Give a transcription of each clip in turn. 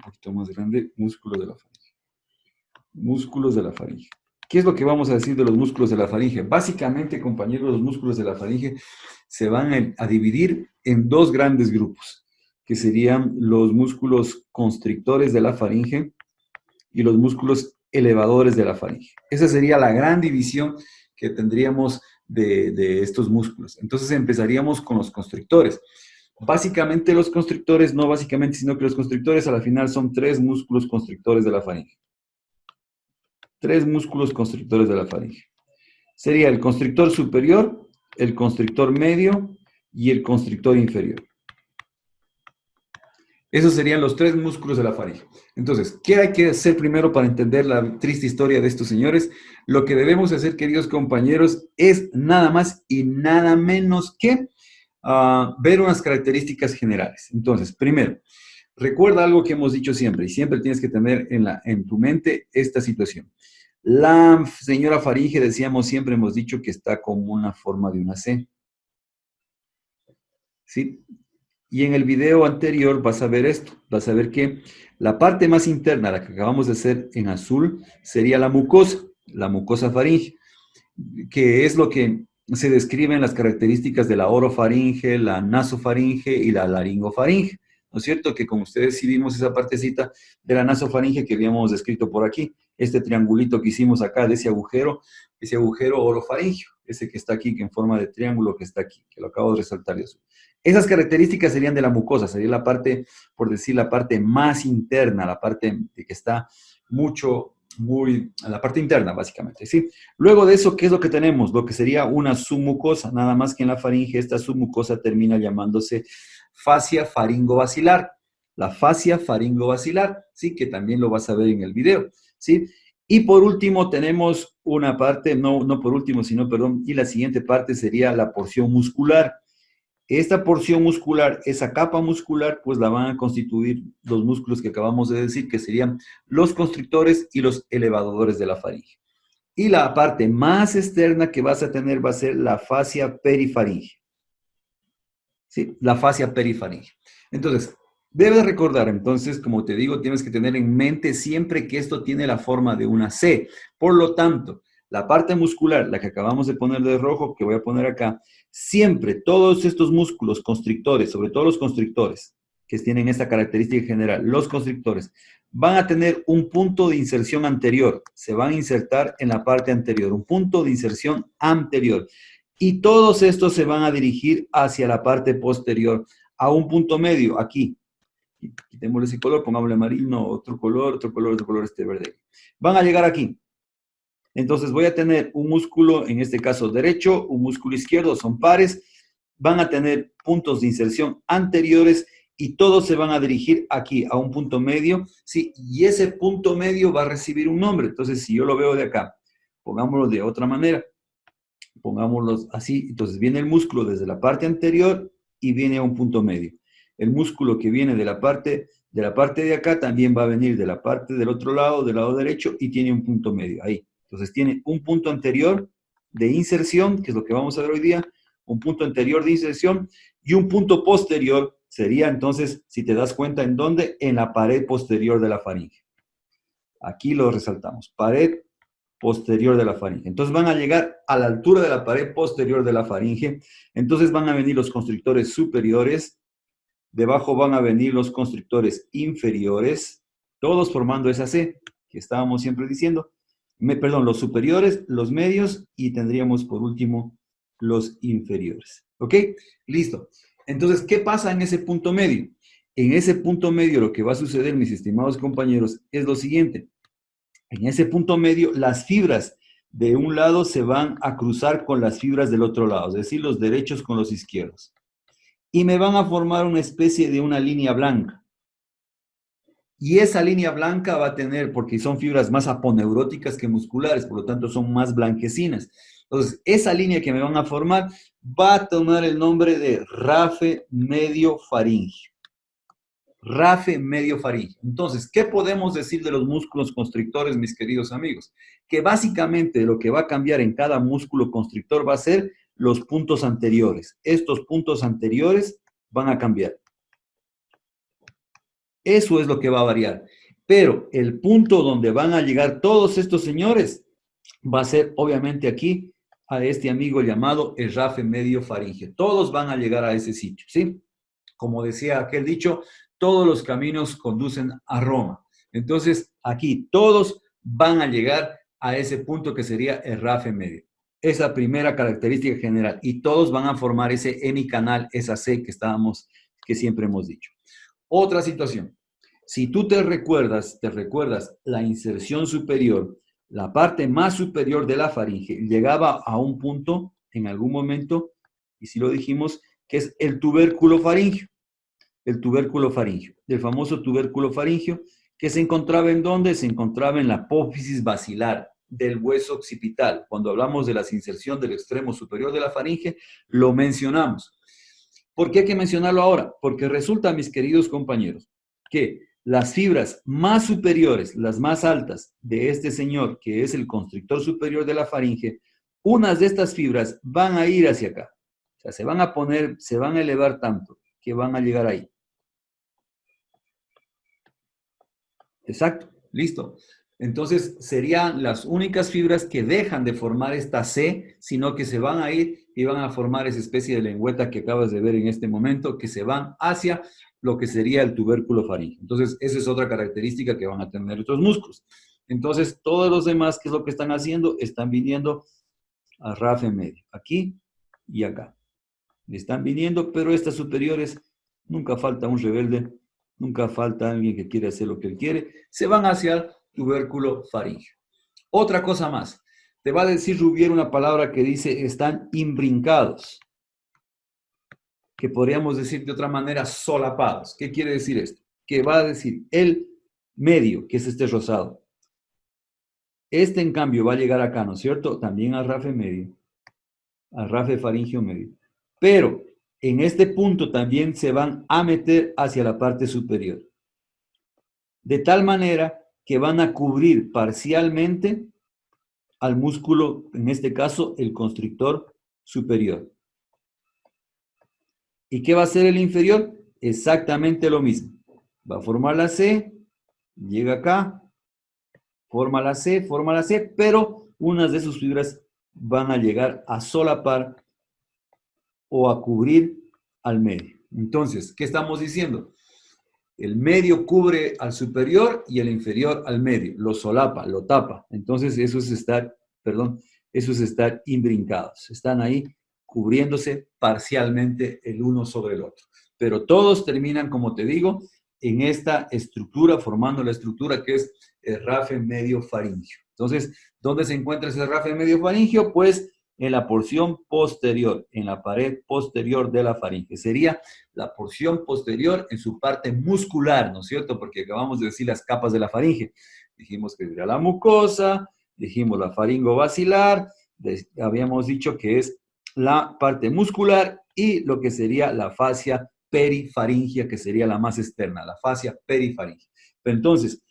poquito más grande, músculos de la faringe. Músculos de la faringe. ¿Qué es lo que vamos a decir de los músculos de la faringe? Básicamente, compañeros, los músculos de la faringe se van a dividir en dos grandes grupos, que serían los músculos constrictores de la faringe y los músculos elevadores de la faringe. Esa sería la gran división que tendríamos de estos músculos. Entonces empezaríamos con los constrictores. Básicamente los constrictores, no básicamente, sino que los constrictores a la final son tres músculos constrictores de la faringe. Tres músculos constrictores de la faringe. Sería el constrictor superior, el constrictor medio y el constrictor inferior. Esos serían los tres músculos de la faringe. Entonces, ¿qué hay que hacer primero para entender la triste historia de estos señores? Lo que debemos hacer, queridos compañeros, es nada más y nada menos que ver unas características generales. Entonces, primero, recuerda algo que hemos dicho siempre, y siempre tienes que tener en tu mente esta situación. La señora faringe, decíamos, siempre hemos dicho que está como una forma de una C. ¿Sí? Y en el video anterior vas a ver esto, vas a ver que la parte más interna, la que acabamos de hacer en azul, sería la mucosa faringe, que es lo que se describe en las características de la orofaringe, la nasofaringe y la laringofaringe. ¿No es cierto? Que con ustedes sí vimos esa partecita de la nasofaringe que habíamos descrito por aquí, este triangulito que hicimos acá de ese agujero orofaringio, ese que está aquí, que en forma de triángulo que está aquí, que lo acabo de resaltar de azul. Esas características serían de la mucosa, sería la parte, por decir, la parte más interna, la parte que está la parte interna, básicamente, ¿sí? Luego de eso, ¿qué es lo que tenemos? Lo que sería una submucosa, nada más que en la faringe esta submucosa termina llamándose fascia faringobacilar. La fascia faringobacilar, ¿sí? Que también lo vas a ver en el video, ¿sí? Y por último tenemos una parte, no por último, sino, perdón, y la siguiente parte sería la porción muscular. Esta porción muscular, esa capa muscular, pues la van a constituir los músculos que acabamos de decir, que serían los constrictores y los elevadores de la faringe. Y la parte más externa que vas a tener va a ser la fascia perifaringe. ¿Sí? La fascia perifaringe. Entonces, debes recordar, entonces, como te digo, tienes que tener en mente siempre que esto tiene la forma de una C. Por lo tanto, la parte muscular, la que acabamos de poner de rojo, que voy a poner acá, siempre todos estos músculos constrictores, sobre todo los constrictores, que tienen esta característica general, los constrictores, van a tener un punto de inserción anterior, se van a insertar en la parte anterior, un punto de inserción anterior. Y todos estos se van a dirigir hacia la parte posterior, a un punto medio, aquí. Quitémosle ese color, pongámosle amarillo, otro color, este verde. Van a llegar aquí. Entonces voy a tener un músculo, en este caso derecho, un músculo izquierdo, son pares. Van a tener puntos de inserción anteriores y todos se van a dirigir aquí, a un punto medio. Sí, y ese punto medio va a recibir un nombre. Entonces, si yo lo veo de acá, pongámoslo de otra manera. Pongámoslos así, entonces viene el músculo desde la parte anterior y viene a un punto medio. El músculo que viene de la parte de acá también va a venir de la parte del otro lado, del lado derecho, y tiene un punto medio, ahí. Entonces tiene un punto anterior de inserción, que es lo que vamos a ver hoy día, un punto anterior de inserción, y un punto posterior sería entonces, si te das cuenta, ¿en dónde? En la pared posterior de la faringe. Aquí lo resaltamos, pared posterior de la faringe. Entonces van a llegar a la altura de la pared posterior de la faringe. Entonces van a venir los constrictores superiores. Debajo van a venir los constrictores inferiores, todos formando esa C que estábamos siempre diciendo. Perdón, los superiores, los medios y tendríamos por último los inferiores. ¿Ok? Listo. Entonces, ¿qué pasa en ese punto medio? En ese punto medio lo que va a suceder, mis estimados compañeros, es lo siguiente. En ese punto medio, las fibras de un lado se van a cruzar con las fibras del otro lado, es decir, los derechos con los izquierdos. Y me van a formar una especie de una línea blanca. Y esa línea blanca va a tener, porque son fibras más aponeuróticas que musculares, por lo tanto son más blanquecinas. Entonces, esa línea que me van a formar va a tomar el nombre de rafe medio faringio. Rafe medio faringe. Entonces, ¿qué podemos decir de los músculos constrictores, mis queridos amigos? Que básicamente lo que va a cambiar en cada músculo constrictor va a ser los puntos anteriores. Estos puntos anteriores van a cambiar. Eso es lo que va a variar. Pero el punto donde van a llegar todos estos señores va a ser obviamente aquí a este amigo llamado el rafe medio faringio. Todos van a llegar a ese sitio, ¿sí? Como decía aquel dicho, todos los caminos conducen a Roma. Entonces, aquí todos van a llegar a ese punto que sería el rafe medio. Esa primera característica general. Y todos van a formar ese hemicanal, esa C que siempre hemos dicho. Otra situación. Si tú te recuerdas la inserción superior, la parte más superior de la faringe llegaba a un punto en algún momento, y si lo dijimos, que es el tubérculo faríngeo. El tubérculo faríngeo, el famoso tubérculo faríngeo, que se encontraba en dónde? Se encontraba en la apófisis basilar del hueso occipital. Cuando hablamos de la inserción del extremo superior de la faringe, lo mencionamos. ¿Por qué hay que mencionarlo ahora? Porque resulta, mis queridos compañeros, que las fibras más superiores, las más altas de este señor, que es el constrictor superior de la faringe, unas de estas fibras van a ir hacia acá. O sea, se van a poner, se van a elevar tanto que van a llegar ahí. Exacto, listo. Entonces serían las únicas fibras que dejan de formar esta C, sino que se van a ir y van a formar esa especie de lengüeta que acabas de ver en este momento, que se van hacia lo que sería el tubérculo faríngeo. Entonces, esa es otra característica que van a tener estos músculos. Entonces, todos los demás, ¿qué es lo que están haciendo? Están viniendo a rafe medio, aquí y acá. Le están viniendo, pero estas superiores, nunca falta un rebelde, nunca falta alguien que quiere hacer lo que él quiere, se van hacia el tubérculo faríngeo. Otra cosa más, te va a decir Rubier una palabra que dice están imbrincados, que podríamos decir de otra manera solapados. ¿Qué quiere decir esto? Que va a decir el medio, que es este rosado. Este, en cambio, va a llegar acá, ¿no es cierto? También al rafe medio, al rafe faríngeo medio. Pero en este punto también se van a meter hacia la parte superior. De tal manera que van a cubrir parcialmente al músculo, en este caso, el constrictor superior. ¿Y qué va a hacer el inferior? Exactamente lo mismo. Va a formar la C, llega acá, forma la C, pero unas de sus fibras van a llegar a solapar o a cubrir al medio. Entonces, ¿qué estamos diciendo? El medio cubre al superior y el inferior al medio, lo solapa, lo tapa. Entonces, eso es estar imbrincados. Están ahí cubriéndose parcialmente el uno sobre el otro. Pero todos terminan, como te digo, en esta estructura, formando la estructura que es el rafe medio faríngeo. Entonces, ¿dónde se encuentra ese rafe medio faríngeo? Pues en la porción posterior, en la pared posterior de la faringe. Sería la porción posterior en su parte muscular, ¿no es cierto? Porque acabamos de decir las capas de la faringe. Dijimos que era la mucosa, dijimos la faringovacilar, habíamos dicho que es la parte muscular y lo que sería la fascia perifaringia, que sería la más externa, la fascia perifaringia. Pero entonces,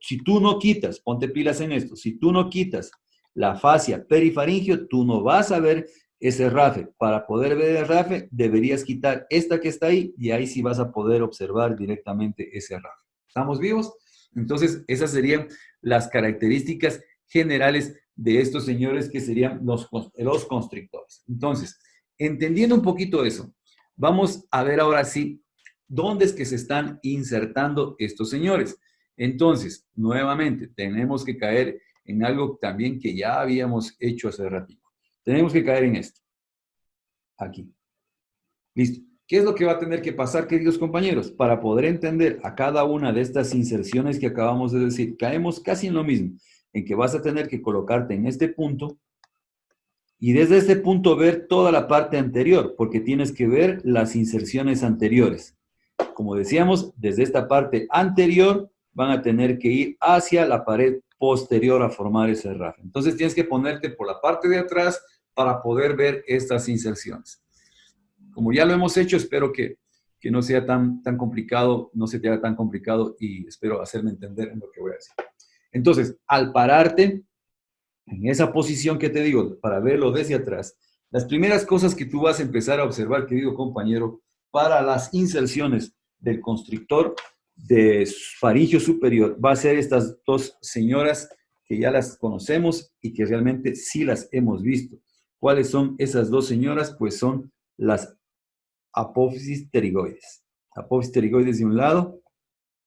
si tú no quitas, ponte pilas en esto, si tú no quitas la fascia perifaringio, tú no vas a ver ese rafe. Para poder ver el rafe, deberías quitar esta que está ahí y ahí sí vas a poder observar directamente ese rafe. ¿Estamos vivos? Entonces, esas serían las características generales de estos señores que serían los constrictores. Entonces, entendiendo un poquito eso, vamos a ver ahora sí dónde es que se están insertando estos señores. Entonces, nuevamente, tenemos que caer en algo también que ya habíamos hecho hace ratito. Tenemos que caer en esto. Aquí. Listo. ¿Qué es lo que va a tener que pasar, queridos compañeros? Para poder entender a cada una de estas inserciones que acabamos de decir, caemos casi en lo mismo, en que vas a tener que colocarte en este punto y desde este punto ver toda la parte anterior, porque tienes que ver las inserciones anteriores. Como decíamos, desde esta parte anterior van a tener que ir hacia la pared posterior a formar ese rafe. Entonces tienes que ponerte por la parte de atrás para poder ver estas inserciones. Como ya lo hemos hecho, espero que no sea tan complicado, no se te haga tan complicado y espero hacerme entender en lo que voy a decir. Entonces, al pararte en esa posición que te digo, para verlo desde atrás, las primeras cosas que tú vas a empezar a observar, querido compañero, para las inserciones del constrictor, de faringio superior va a ser estas dos señoras que ya las conocemos y que realmente sí las hemos visto. ¿Cuáles son esas dos señoras? Pues son las apófisis pterigoides. Apófisis pterigoides de un lado,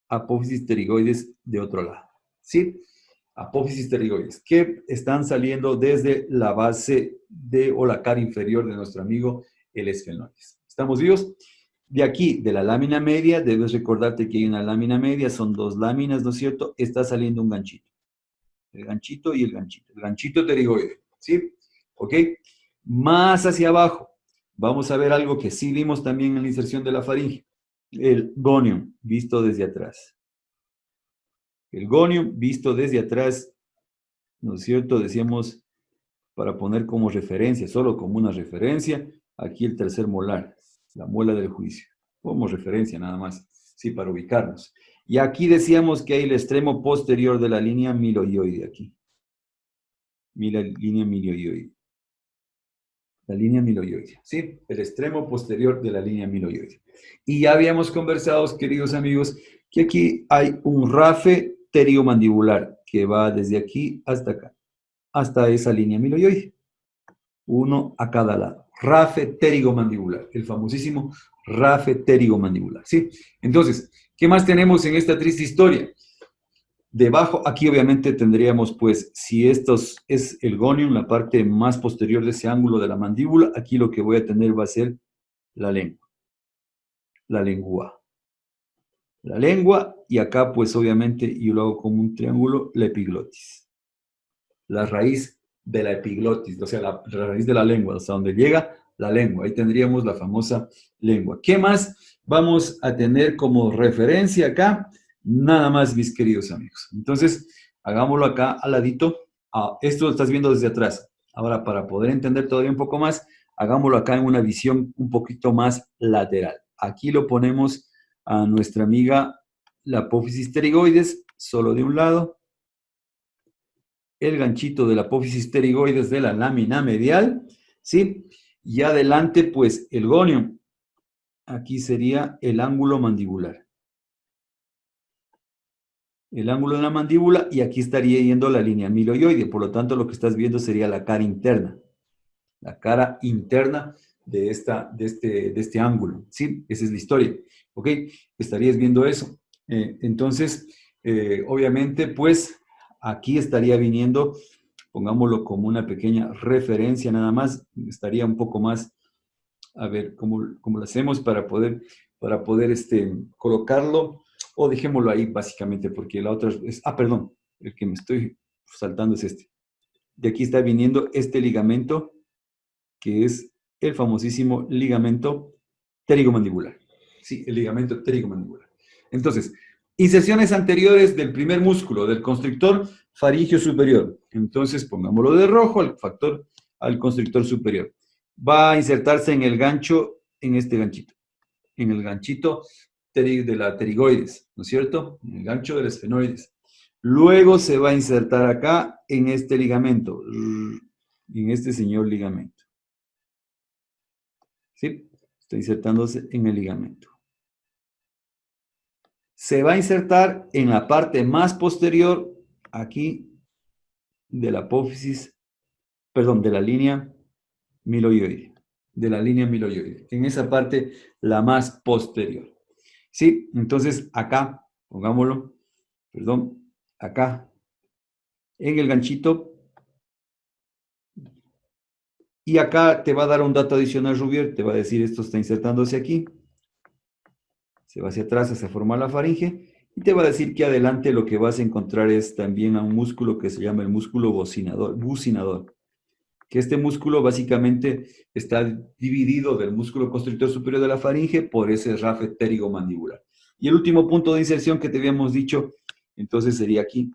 apófisis pterigoides de otro lado. ¿Sí? Apófisis pterigoides, que están saliendo desde la base de o la cara inferior de nuestro amigo el esfenoides. ¿Estamos vivos? De aquí, de la lámina media, debes recordarte que hay una lámina media, son dos láminas, ¿no es cierto? Está saliendo un ganchito. El ganchito y el ganchito. El ganchito pterigoide, ¿sí? ¿Ok? Más hacia abajo, vamos a ver algo que sí vimos también en la inserción de la faringe. El gonium, visto desde atrás. El gonium, visto desde atrás, ¿no es cierto? Decíamos, para poner como referencia, solo como una referencia, aquí el tercer molar, la muela del juicio. Como referencia nada más, sí, para ubicarnos. Y aquí decíamos que hay el extremo posterior de la línea miloioide, aquí. Línea miloioide. La línea miloioide, ¿sí? El extremo posterior de la línea miloioide. Y ya habíamos conversado, queridos amigos, que aquí hay un rafe pterigomandibular que va desde aquí hasta acá, hasta esa línea miloioide. Uno a cada lado. Rafe pterigomandibular, el famosísimo rafe pterigomandibular, ¿sí? Entonces, ¿qué más tenemos en esta triste historia? Debajo, aquí obviamente tendríamos, pues, si esto es el gonium, la parte más posterior de ese ángulo de la mandíbula, aquí lo que voy a tener va a ser la lengua, la lengua. La lengua, y acá, pues, obviamente, yo lo hago como un triángulo, la epiglotis. La raíz de la epiglotis, o sea, la raíz de la lengua, hasta donde llega la lengua. Ahí tendríamos la famosa lengua. ¿Qué más vamos a tener como referencia acá? Nada más, mis queridos amigos. Entonces, hagámoslo acá al ladito. Esto lo estás viendo desde atrás. Ahora, para poder entender todavía un poco más, hagámoslo acá en una visión un poquito más lateral. Aquí lo ponemos a nuestra amiga la apófisis pterigoides, solo de un lado. El ganchito de la apófisis pterigoides de la lámina medial, ¿sí? Y adelante, pues, el gonium. Aquí sería el ángulo mandibular. El ángulo de la mandíbula, y aquí estaría yendo la línea miloioide. Por lo tanto, lo que estás viendo sería la cara interna. La cara interna de este ángulo, ¿sí? Esa es la historia, ¿ok? Estarías viendo eso. Entonces, obviamente, pues, aquí estaría viniendo, pongámoslo como una pequeña referencia nada más, estaría un poco más, a ver, cómo lo hacemos para poder colocarlo, o dejémoslo ahí básicamente, porque la otra es, perdón, el que me estoy saltando es este. De aquí está viniendo este ligamento, que es el famosísimo ligamento pterigomandibular. Sí, el ligamento pterigomandibular. Entonces, inserciones anteriores del primer músculo, del constrictor faríngeo superior. Entonces, pongámoslo de rojo al factor, al constrictor superior. Va a insertarse en el gancho, en este ganchito, en el ganchito de la pterigoides, ¿no es cierto? En el gancho del esfenoides. Luego se va a insertar acá en este ligamento, en este señor ligamento. ¿Sí? Está insertándose en el ligamento. Se va a insertar en la parte más posterior, aquí, de la apófisis, perdón, de la línea miloioide. De la línea miloioide. En esa parte, la más posterior. ¿Sí? Entonces, acá, pongámoslo, perdón, acá, en el ganchito. Y acá te va a dar un dato adicional, Rubier, te va a decir esto está insertándose aquí. Se va hacia atrás, se forma la faringe, y te va a decir que adelante lo que vas a encontrar es también a un músculo que se llama el músculo bucinador, que este músculo básicamente está dividido del músculo constrictor superior de la faringe por ese rafe pterigomandibular. Y el último punto de inserción que te habíamos dicho, entonces sería aquí,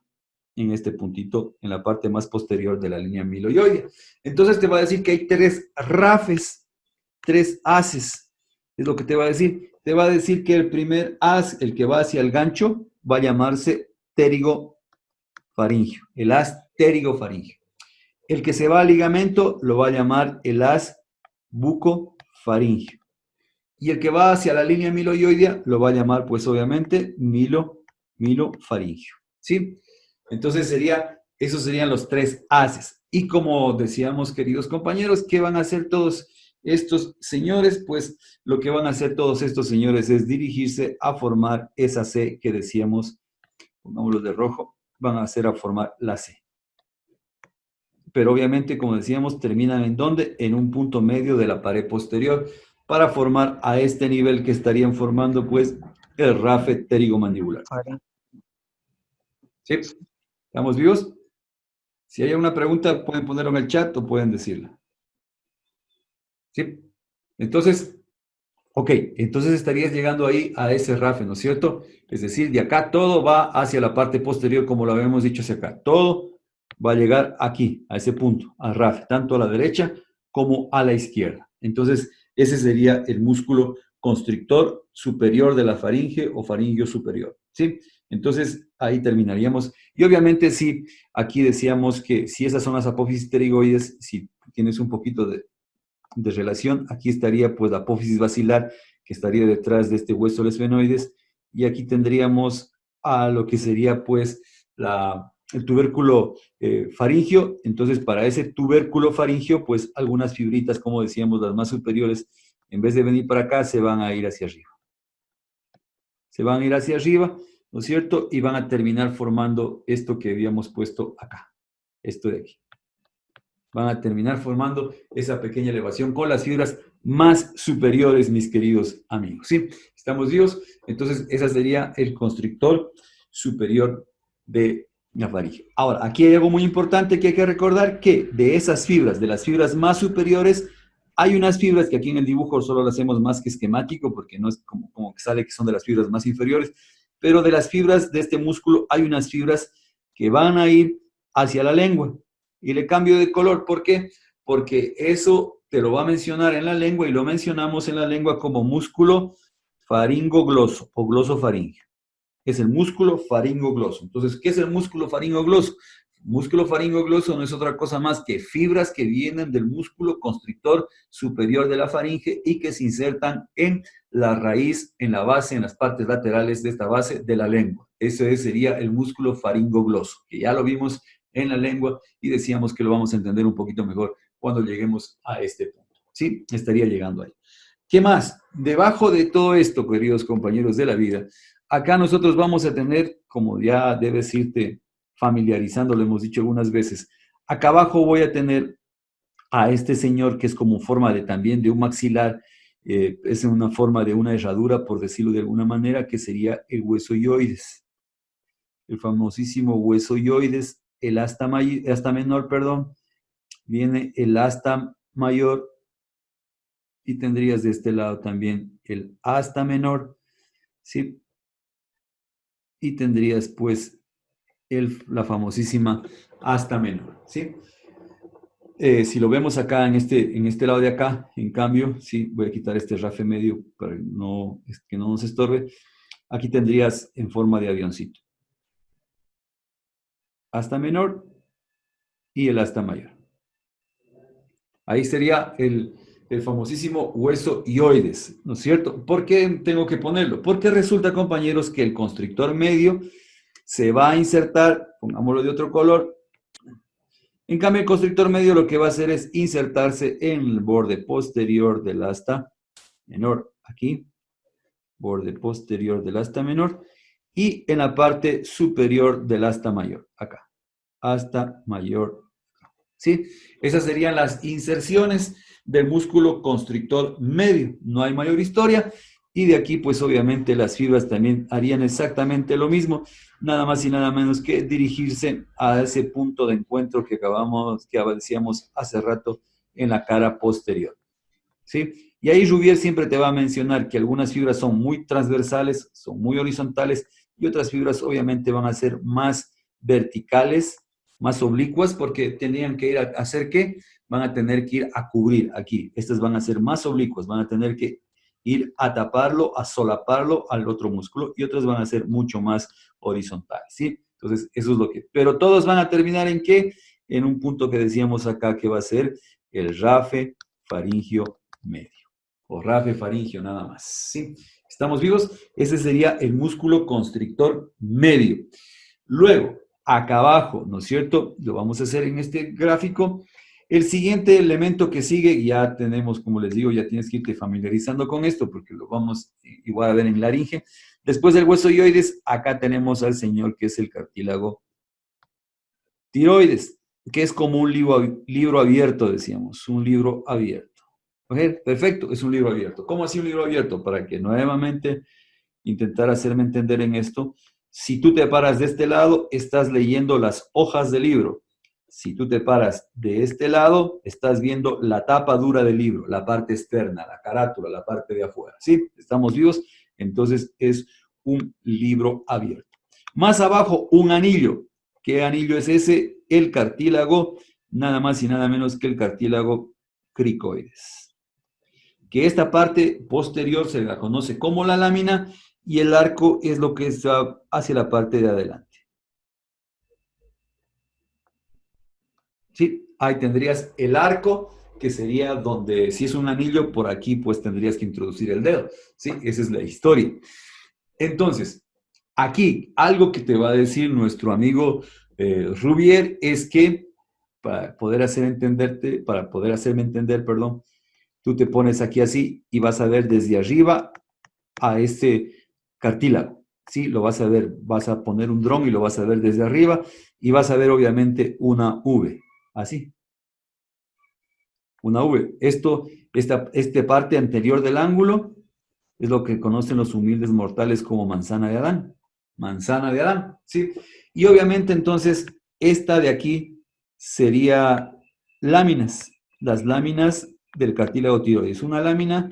en este puntito, en la parte más posterior de la línea miloioide. Entonces te va a decir que hay tres rafes, tres haces, es lo que te va a decir. Te va a decir que el primer haz, el que va hacia el gancho, va a llamarse pterigofaringio, el haz pterigofaringio. El que se va al ligamento lo va a llamar el haz bucofaringio. Y el que va hacia la línea miloioidea lo va a llamar, pues obviamente, milofaringio. ¿Sí? Entonces esos serían los tres haces. Y como decíamos, queridos compañeros, ¿qué van a hacer todos estos señores? Pues lo que van a hacer todos estos señores es dirigirse a formar esa C que decíamos, pongámoslo de rojo, van a hacer a formar la C. Pero obviamente, como decíamos, terminan ¿en dónde? En un punto medio de la pared posterior para formar a este nivel que estarían formando, pues, el rafe pterigomandibular. ¿Sí? ¿Estamos vivos? Si hay una pregunta, pueden ponerlo en el chat o pueden decirla. ¿Sí? Entonces, ok, entonces estarías llegando ahí a ese rafe, ¿no es cierto? Es decir, de acá todo va hacia la parte posterior, como lo habíamos dicho hacia acá. Todo va a llegar aquí, a ese punto, al rafe, tanto a la derecha como a la izquierda. Entonces, ese sería el músculo constrictor superior de la faringe o faringio superior, ¿sí? Entonces, ahí terminaríamos. Y obviamente, sí, aquí decíamos que si esas son las apófisis pterigoides, si tienes un poquito de relación, aquí estaría pues la apófisis basilar, que estaría detrás de este hueso del esfenoides, y aquí tendríamos a lo que sería pues el tubérculo faringio. Entonces, para ese tubérculo faringio, pues algunas fibritas, como decíamos, las más superiores, en vez de venir para acá, se van a ir hacia arriba. Se van a ir hacia arriba, ¿no es cierto? Y van a terminar formando esto que habíamos puesto acá, esto de aquí. Van a terminar formando esa pequeña elevación con las fibras más superiores, mis queridos amigos. ¿Sí? ¿Estamos vivos? Entonces, ese sería el constrictor superior de la faringe. Ahora, aquí hay algo muy importante que hay que recordar, que de esas fibras, de las fibras más superiores, hay unas fibras que aquí en el dibujo solo lo hacemos más que esquemático, porque no es como que sale que son de las fibras más inferiores, pero de las fibras de este músculo hay unas fibras que van a ir hacia la lengua. Y le cambio de color, ¿por qué? Porque eso te lo va a mencionar en la lengua y lo mencionamos en la lengua como músculo faringogloso o glosofaringio. Es el músculo faringogloso. Entonces, ¿qué es el músculo faringogloso? Músculo faringogloso no es otra cosa más que fibras que vienen del músculo constrictor superior de la faringe y que se insertan en la raíz, en la base, en las partes laterales de esta base de la lengua. Ese sería el músculo faringogloso, que ya lo vimos en la lengua y decíamos que lo vamos a entender un poquito mejor cuando lleguemos a este punto. ¿Sí? Estaría llegando ahí. ¿Qué más? Debajo de todo esto, queridos compañeros de la vida, acá nosotros vamos a tener, como ya debes irte familiarizando, lo hemos dicho algunas veces, acá abajo voy a tener a este señor que es como forma de también de un maxilar, es una forma de una herradura, por decirlo de alguna manera, que sería el hueso ioides. El famosísimo hueso ioides, el asta menor, perdón, viene el asta mayor y tendrías de este lado también el asta menor, ¿sí? Y tendrías pues la famosísima asta menor, ¿sí? Si lo vemos acá en este lado de acá, en cambio, sí, voy a quitar este rafe medio para que no nos estorbe. Aquí tendrías en forma de avioncito. Asta menor y el asta mayor. Ahí sería el famosísimo hueso ioides, ¿no es cierto? ¿Por qué tengo que ponerlo? Porque resulta, compañeros, que el constrictor medio se va a insertar, pongámoslo de otro color. En cambio, el constrictor medio lo que va a hacer es insertarse en el borde posterior del asta menor, aquí, borde posterior del asta menor, y en la parte superior del asta mayor, acá, asta mayor. ¿Sí? Esas serían las inserciones del músculo constrictor medio. No hay mayor historia. Y de aquí, pues obviamente las fibras también harían exactamente lo mismo, nada más y nada menos que dirigirse a ese punto de encuentro que decíamos hace rato en la cara posterior. ¿Sí? Y ahí Rouvier siempre te va a mencionar que algunas fibras son muy transversales, son muy horizontales, y otras fibras obviamente van a ser más verticales, más oblicuas, porque tendrían que ir a hacer ¿qué? Van a tener que ir a cubrir aquí. Estas van a ser más oblicuas, van a tener que ir a taparlo, a solaparlo al otro músculo, y otras van a ser mucho más horizontales, ¿sí? Entonces, eso es lo que... Pero todos van a terminar ¿en qué? En un punto que decíamos acá que va a ser el rafe faringio medio. o rafe faringio nada más, ¿sí? ¿Estamos vivos? Ese sería el músculo constrictor medio. Luego, acá abajo, ¿no es cierto? Lo vamos a hacer en este gráfico. El siguiente elemento que sigue, ya tenemos, como les digo, ya tienes que irte familiarizando con esto porque lo vamos igual a ver en laringe. Después del hueso hioides, acá tenemos al señor que es el cartílago tiroides, que es como un libro abierto, decíamos, un libro abierto. ¿Ok? Perfecto, es un libro abierto. ¿Cómo así un libro abierto? Para que nuevamente intentar hacerme entender en esto. Si tú te paras de este lado, estás leyendo las hojas del libro. Si tú te paras de este lado, estás viendo la tapa dura del libro, la parte externa, la carátula, la parte de afuera. ¿Sí? ¿Estamos vivos? Entonces es un libro abierto. Más abajo, un anillo. ¿Qué anillo es ese? El cartílago, nada más y nada menos que el cartílago cricoides. Que esta parte posterior se la conoce como la lámina y el arco es lo que está hacia la parte de adelante. ¿Sí? Ahí tendrías el arco, que sería donde, si es un anillo, por aquí pues tendrías que introducir el dedo. ¿Sí? Esa es la historia. Entonces, aquí algo que te va a decir nuestro amigo Rubier es que para poder hacerme entender, perdón, tú te pones aquí así y vas a ver desde arriba a este cartílago. Sí, lo vas a ver, vas a poner un dron y lo vas a ver desde arriba y vas a ver obviamente una V, así, una V. Esta parte anterior del ángulo es lo que conocen los humildes mortales como manzana de Adán, ¿sí? Y obviamente entonces esta de aquí sería láminas, las láminas del cartílago tiroides, una lámina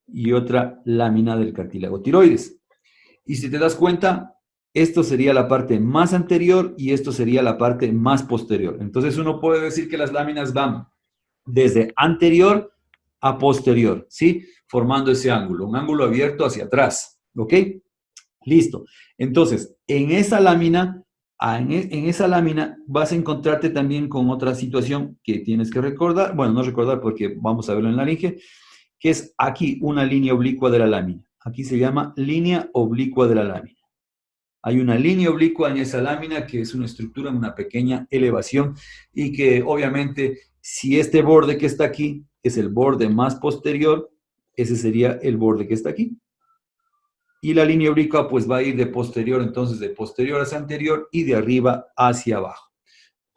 y otra lámina del cartílago tiroides. Y si te das cuenta, esto sería la parte más anterior y esto sería la parte más posterior. Entonces uno puede decir que las láminas van desde anterior a posterior, ¿sí? Formando ese ángulo, un ángulo abierto hacia atrás, ¿ok? Listo. Entonces, en esa lámina vas a encontrarte también con otra situación que tienes que recordar, bueno, no recordar porque vamos a verlo en la laringe, que es aquí una línea oblicua de la lámina. Aquí se llama línea oblicua de la lámina. Hay una línea oblicua en esa lámina que es una estructura en una pequeña elevación y que obviamente si este borde que está aquí es el borde más posterior, ese sería el borde que está aquí. Y la línea oblicua pues va a ir de posterior, entonces de posterior hacia anterior y de arriba hacia abajo.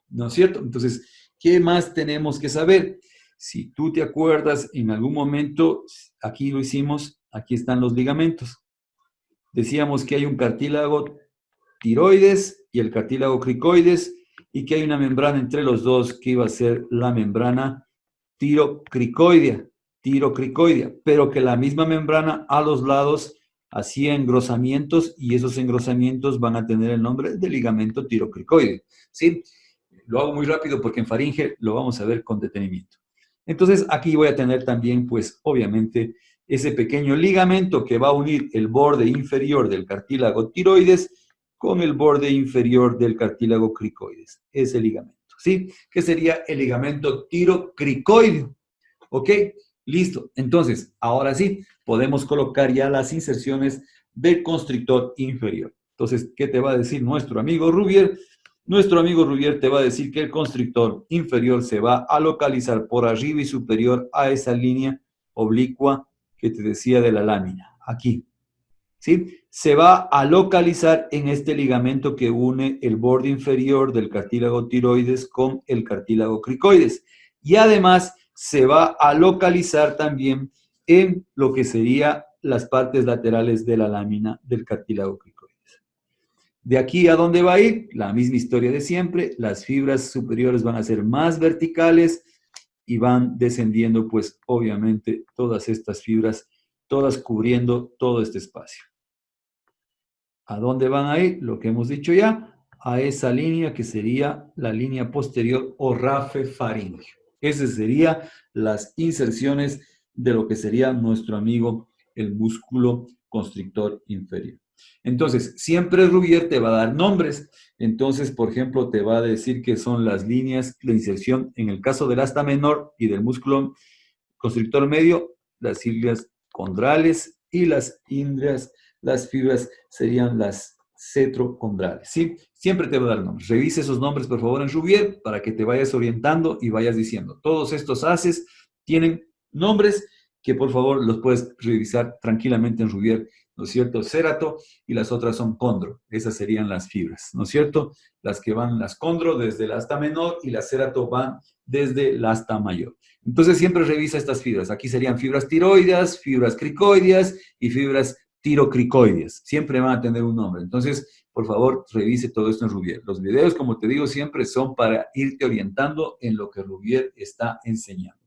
¿No es cierto? Entonces, ¿qué más tenemos que saber? Si tú te acuerdas, en algún momento, aquí lo hicimos, aquí están los ligamentos. Decíamos que hay un cartílago tiroides y el cartílago cricoides y que hay una membrana entre los dos que iba a ser la membrana tirocricoidea, pero que la misma membrana a los lados hacía engrosamientos y esos engrosamientos van a tener el nombre de ligamento tirocricoide, ¿sí? Lo hago muy rápido porque en faringe lo vamos a ver con detenimiento. Entonces aquí voy a tener también, pues obviamente, ese pequeño ligamento que va a unir el borde inferior del cartílago tiroides con el borde inferior del cartílago cricoides, ese ligamento, ¿sí? Que sería el ligamento tirocricoideo, ¿ok? Listo. Entonces, ahora sí, podemos colocar ya las inserciones del constrictor inferior. Entonces, ¿qué te va a decir nuestro amigo Rubier? Nuestro amigo Rubier te va a decir que el constrictor inferior se va a localizar por arriba y superior a esa línea oblicua que te decía de la lámina, aquí, ¿sí? Se va a localizar en este ligamento que une el borde inferior del cartílago tiroides con el cartílago cricoides. Y además se va a localizar también en lo que serían las partes laterales de la lámina del cartílago cricoides. De aquí a dónde va a ir, la misma historia de siempre, las fibras superiores van a ser más verticales y van descendiendo, pues obviamente, todas estas fibras, todas cubriendo todo este espacio. ¿A dónde van a ir? Lo que hemos dicho ya, a esa línea que sería la línea posterior o rafe faringeo. Esas serían las inserciones de lo que sería nuestro amigo el músculo constrictor inferior. Entonces, siempre Rubier te va a dar nombres. Entonces, por ejemplo, te va a decir que son las líneas de inserción en el caso del asta menor y del músculo constrictor medio, las fibras condrales y las índreas, las fibras serían las cetrocondrales, ¿sí? Siempre te voy a dar nombres. Revise esos nombres, por favor, en Rouvier para que te vayas orientando y vayas diciendo. Todos estos haces tienen nombres que, por favor, los puedes revisar tranquilamente en Rouvier, ¿no es cierto? Cérato y las otras son condro. Esas serían las fibras, ¿no es cierto? Las que van, las condro desde el asta menor y las cérato van desde el asta mayor. Entonces, siempre revisa estas fibras. Aquí serían fibras tiroideas, fibras cricoideas y fibras tirocricoideas. Siempre van a tener un nombre. Entonces, por favor, revise todo esto en Rouvier. Los videos, como te digo, siempre son para irte orientando en lo que Rouvier está enseñando.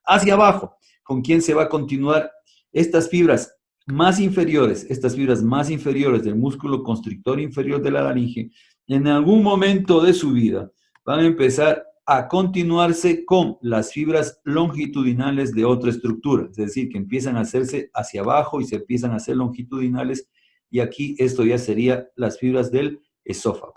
Hacia abajo, ¿con quién se va a continuar? Estas fibras más inferiores, estas fibras más inferiores del músculo constrictor inferior de la laringe, en algún momento de su vida van a empezar a continuarse con las fibras longitudinales de otra estructura, es decir, que empiezan a hacerse hacia abajo y se empiezan a hacer longitudinales, y aquí esto ya sería las fibras del esófago,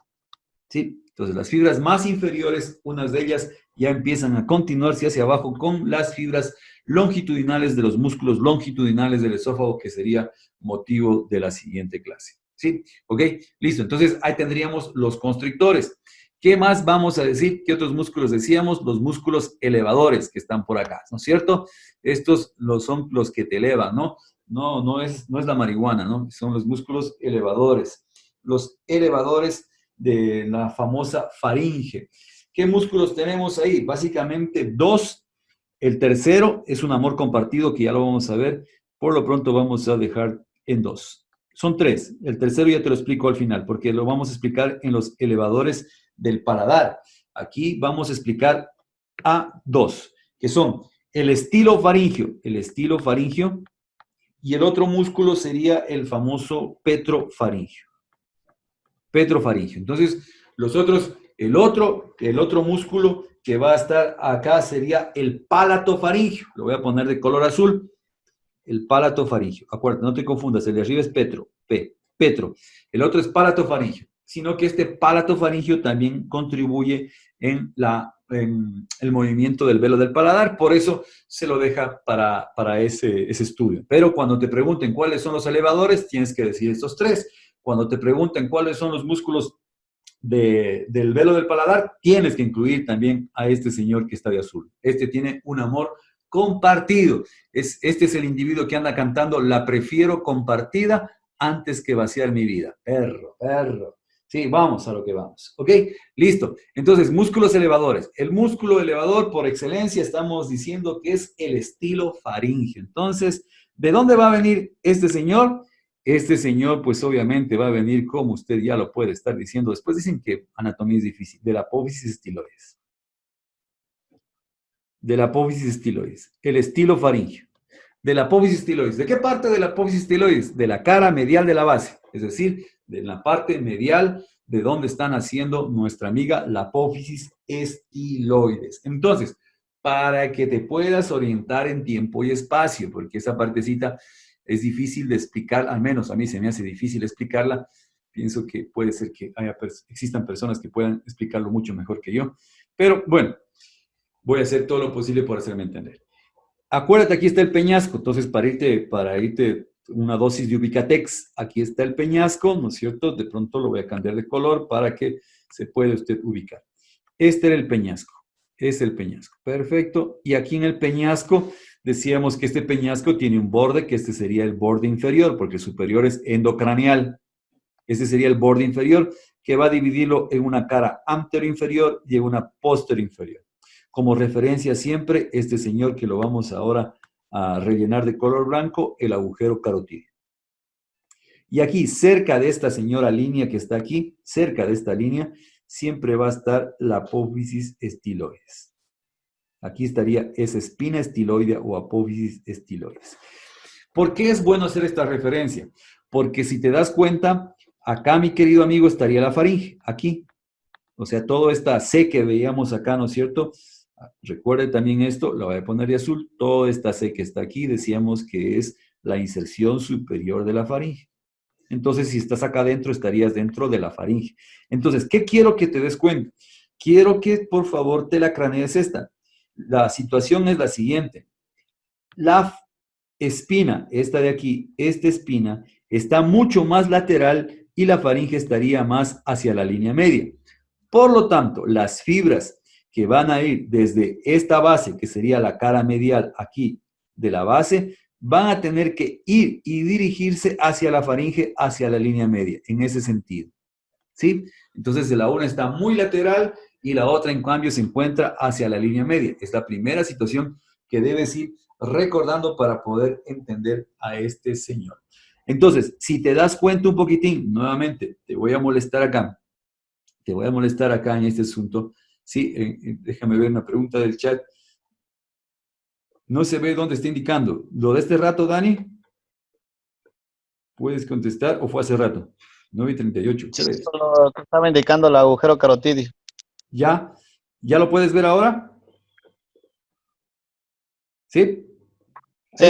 ¿sí? Entonces, las fibras más inferiores, unas de ellas ya empiezan a continuarse hacia abajo con las fibras longitudinales de los músculos longitudinales del esófago, que sería motivo de la siguiente clase, ¿sí? ¿Ok? Listo. Entonces, ahí tendríamos los constrictores. ¿Qué más vamos a decir? ¿Qué otros músculos decíamos? Los músculos elevadores que están por acá, ¿no es cierto? Estos son los que te elevan, ¿no? No es la marihuana, ¿no? Son los músculos elevadores. Los elevadores de la famosa faringe. ¿Qué músculos tenemos ahí? Básicamente dos. El tercero es un amor compartido, que ya lo vamos a ver. Por lo pronto vamos a dejar en dos. Son tres. El tercero ya te lo explico al final, porque lo vamos a explicar en los elevadores del paladar. Aquí vamos a explicar a dos, que son el estilofaringio y el otro músculo sería el famoso petrofaringio. Entonces, el otro músculo que va a estar acá sería el palatofaringio. Lo voy a poner de color azul. El palatofaringio. Acuérdate, no te confundas. El de arriba es petro. El otro es palatofaringio. Sino que este palatofaringio también contribuye en el movimiento del velo del paladar. Por eso se lo deja para ese estudio. Pero cuando te pregunten cuáles son los elevadores, tienes que decir estos tres. Cuando te pregunten cuáles son los músculos del velo del paladar, tienes que incluir también a este señor que está de azul. Este tiene un amor compartido. Este es el individuo que anda cantando: la prefiero compartida antes que vaciar mi vida. Perro. Sí, vamos a lo que vamos. ¿Ok? Listo. Entonces, músculos elevadores. El músculo elevador por excelencia estamos diciendo que es el estilofaringio. Entonces, ¿de dónde va a venir este señor? Este señor, pues obviamente va a venir, como usted ya lo puede estar diciendo. Después dicen que anatomía es difícil. De la apófisis estiloides. De la apófisis estiloides. El estilofaringio. De la apófisis estiloides. ¿De qué parte de la apófisis estiloides? De la cara medial de la base. Es decir, de la parte medial de donde está naciendo nuestra amiga la apófisis estiloides. Entonces, para que te puedas orientar en tiempo y espacio, porque esa partecita es difícil de explicar, al menos a mí se me hace difícil explicarla. Pienso que puede ser que existan personas que puedan explicarlo mucho mejor que yo. Pero bueno, voy a hacer todo lo posible por hacerme entender. Acuérdate, aquí está el peñasco. Entonces, para irte una dosis de Ubicatex, aquí está el peñasco, ¿no es cierto? De pronto lo voy a cambiar de color para que se pueda usted ubicar. Este era el peñasco. Es el peñasco. Perfecto. Y aquí en el peñasco decíamos que este peñasco tiene un borde, que este sería el borde inferior, porque el superior es endocraneal. Este sería el borde inferior, que va a dividirlo en una cara anteroinferior y en una posterior-inferior. Como referencia siempre, este señor que lo vamos ahora a rellenar de color blanco, el agujero carotídeo. Y aquí, cerca de esta señora línea que está aquí, cerca de esta línea, siempre va a estar la apófisis estiloides. Aquí estaría esa espina estiloidea o apófisis estiloides. ¿Por qué es bueno hacer esta referencia? Porque si te das cuenta, acá, mi querido amigo, estaría la faringe, aquí. O sea, toda esta C que veíamos acá, ¿no es cierto? Recuerde también esto, lo voy a poner de azul. Toda esta C que está aquí, decíamos que es la inserción superior de la faringe. Entonces, si estás acá adentro, estarías dentro de la faringe. Entonces, ¿qué quiero que te des cuenta? Quiero que, por favor, te la cranees esta. La situación es la siguiente. espina, esta de aquí, esta espina, está mucho más lateral y la faringe estaría más hacia la línea media. Por lo tanto, las fibras que van a ir desde esta base, que sería la cara medial aquí de la base, van a tener que ir y dirigirse hacia la faringe, hacia la línea media, en ese sentido. ¿Sí? Entonces, la una está muy lateral y la otra, en cambio, se encuentra hacia la línea media. Es la primera situación que debes ir recordando para poder entender a este señor. Entonces, si te das cuenta un poquitín, nuevamente, te voy a molestar acá. Te voy a molestar acá en este asunto. Sí, déjame ver una pregunta del chat. No se ve dónde está indicando. ¿Lo de este rato, Dani? ¿Puedes contestar o fue hace rato? 9:38. ¿Qué ves? Solo te estaba indicando el agujero carotidio. ¿Ya? ¿Ya lo puedes ver ahora? ¿Sí? Sí,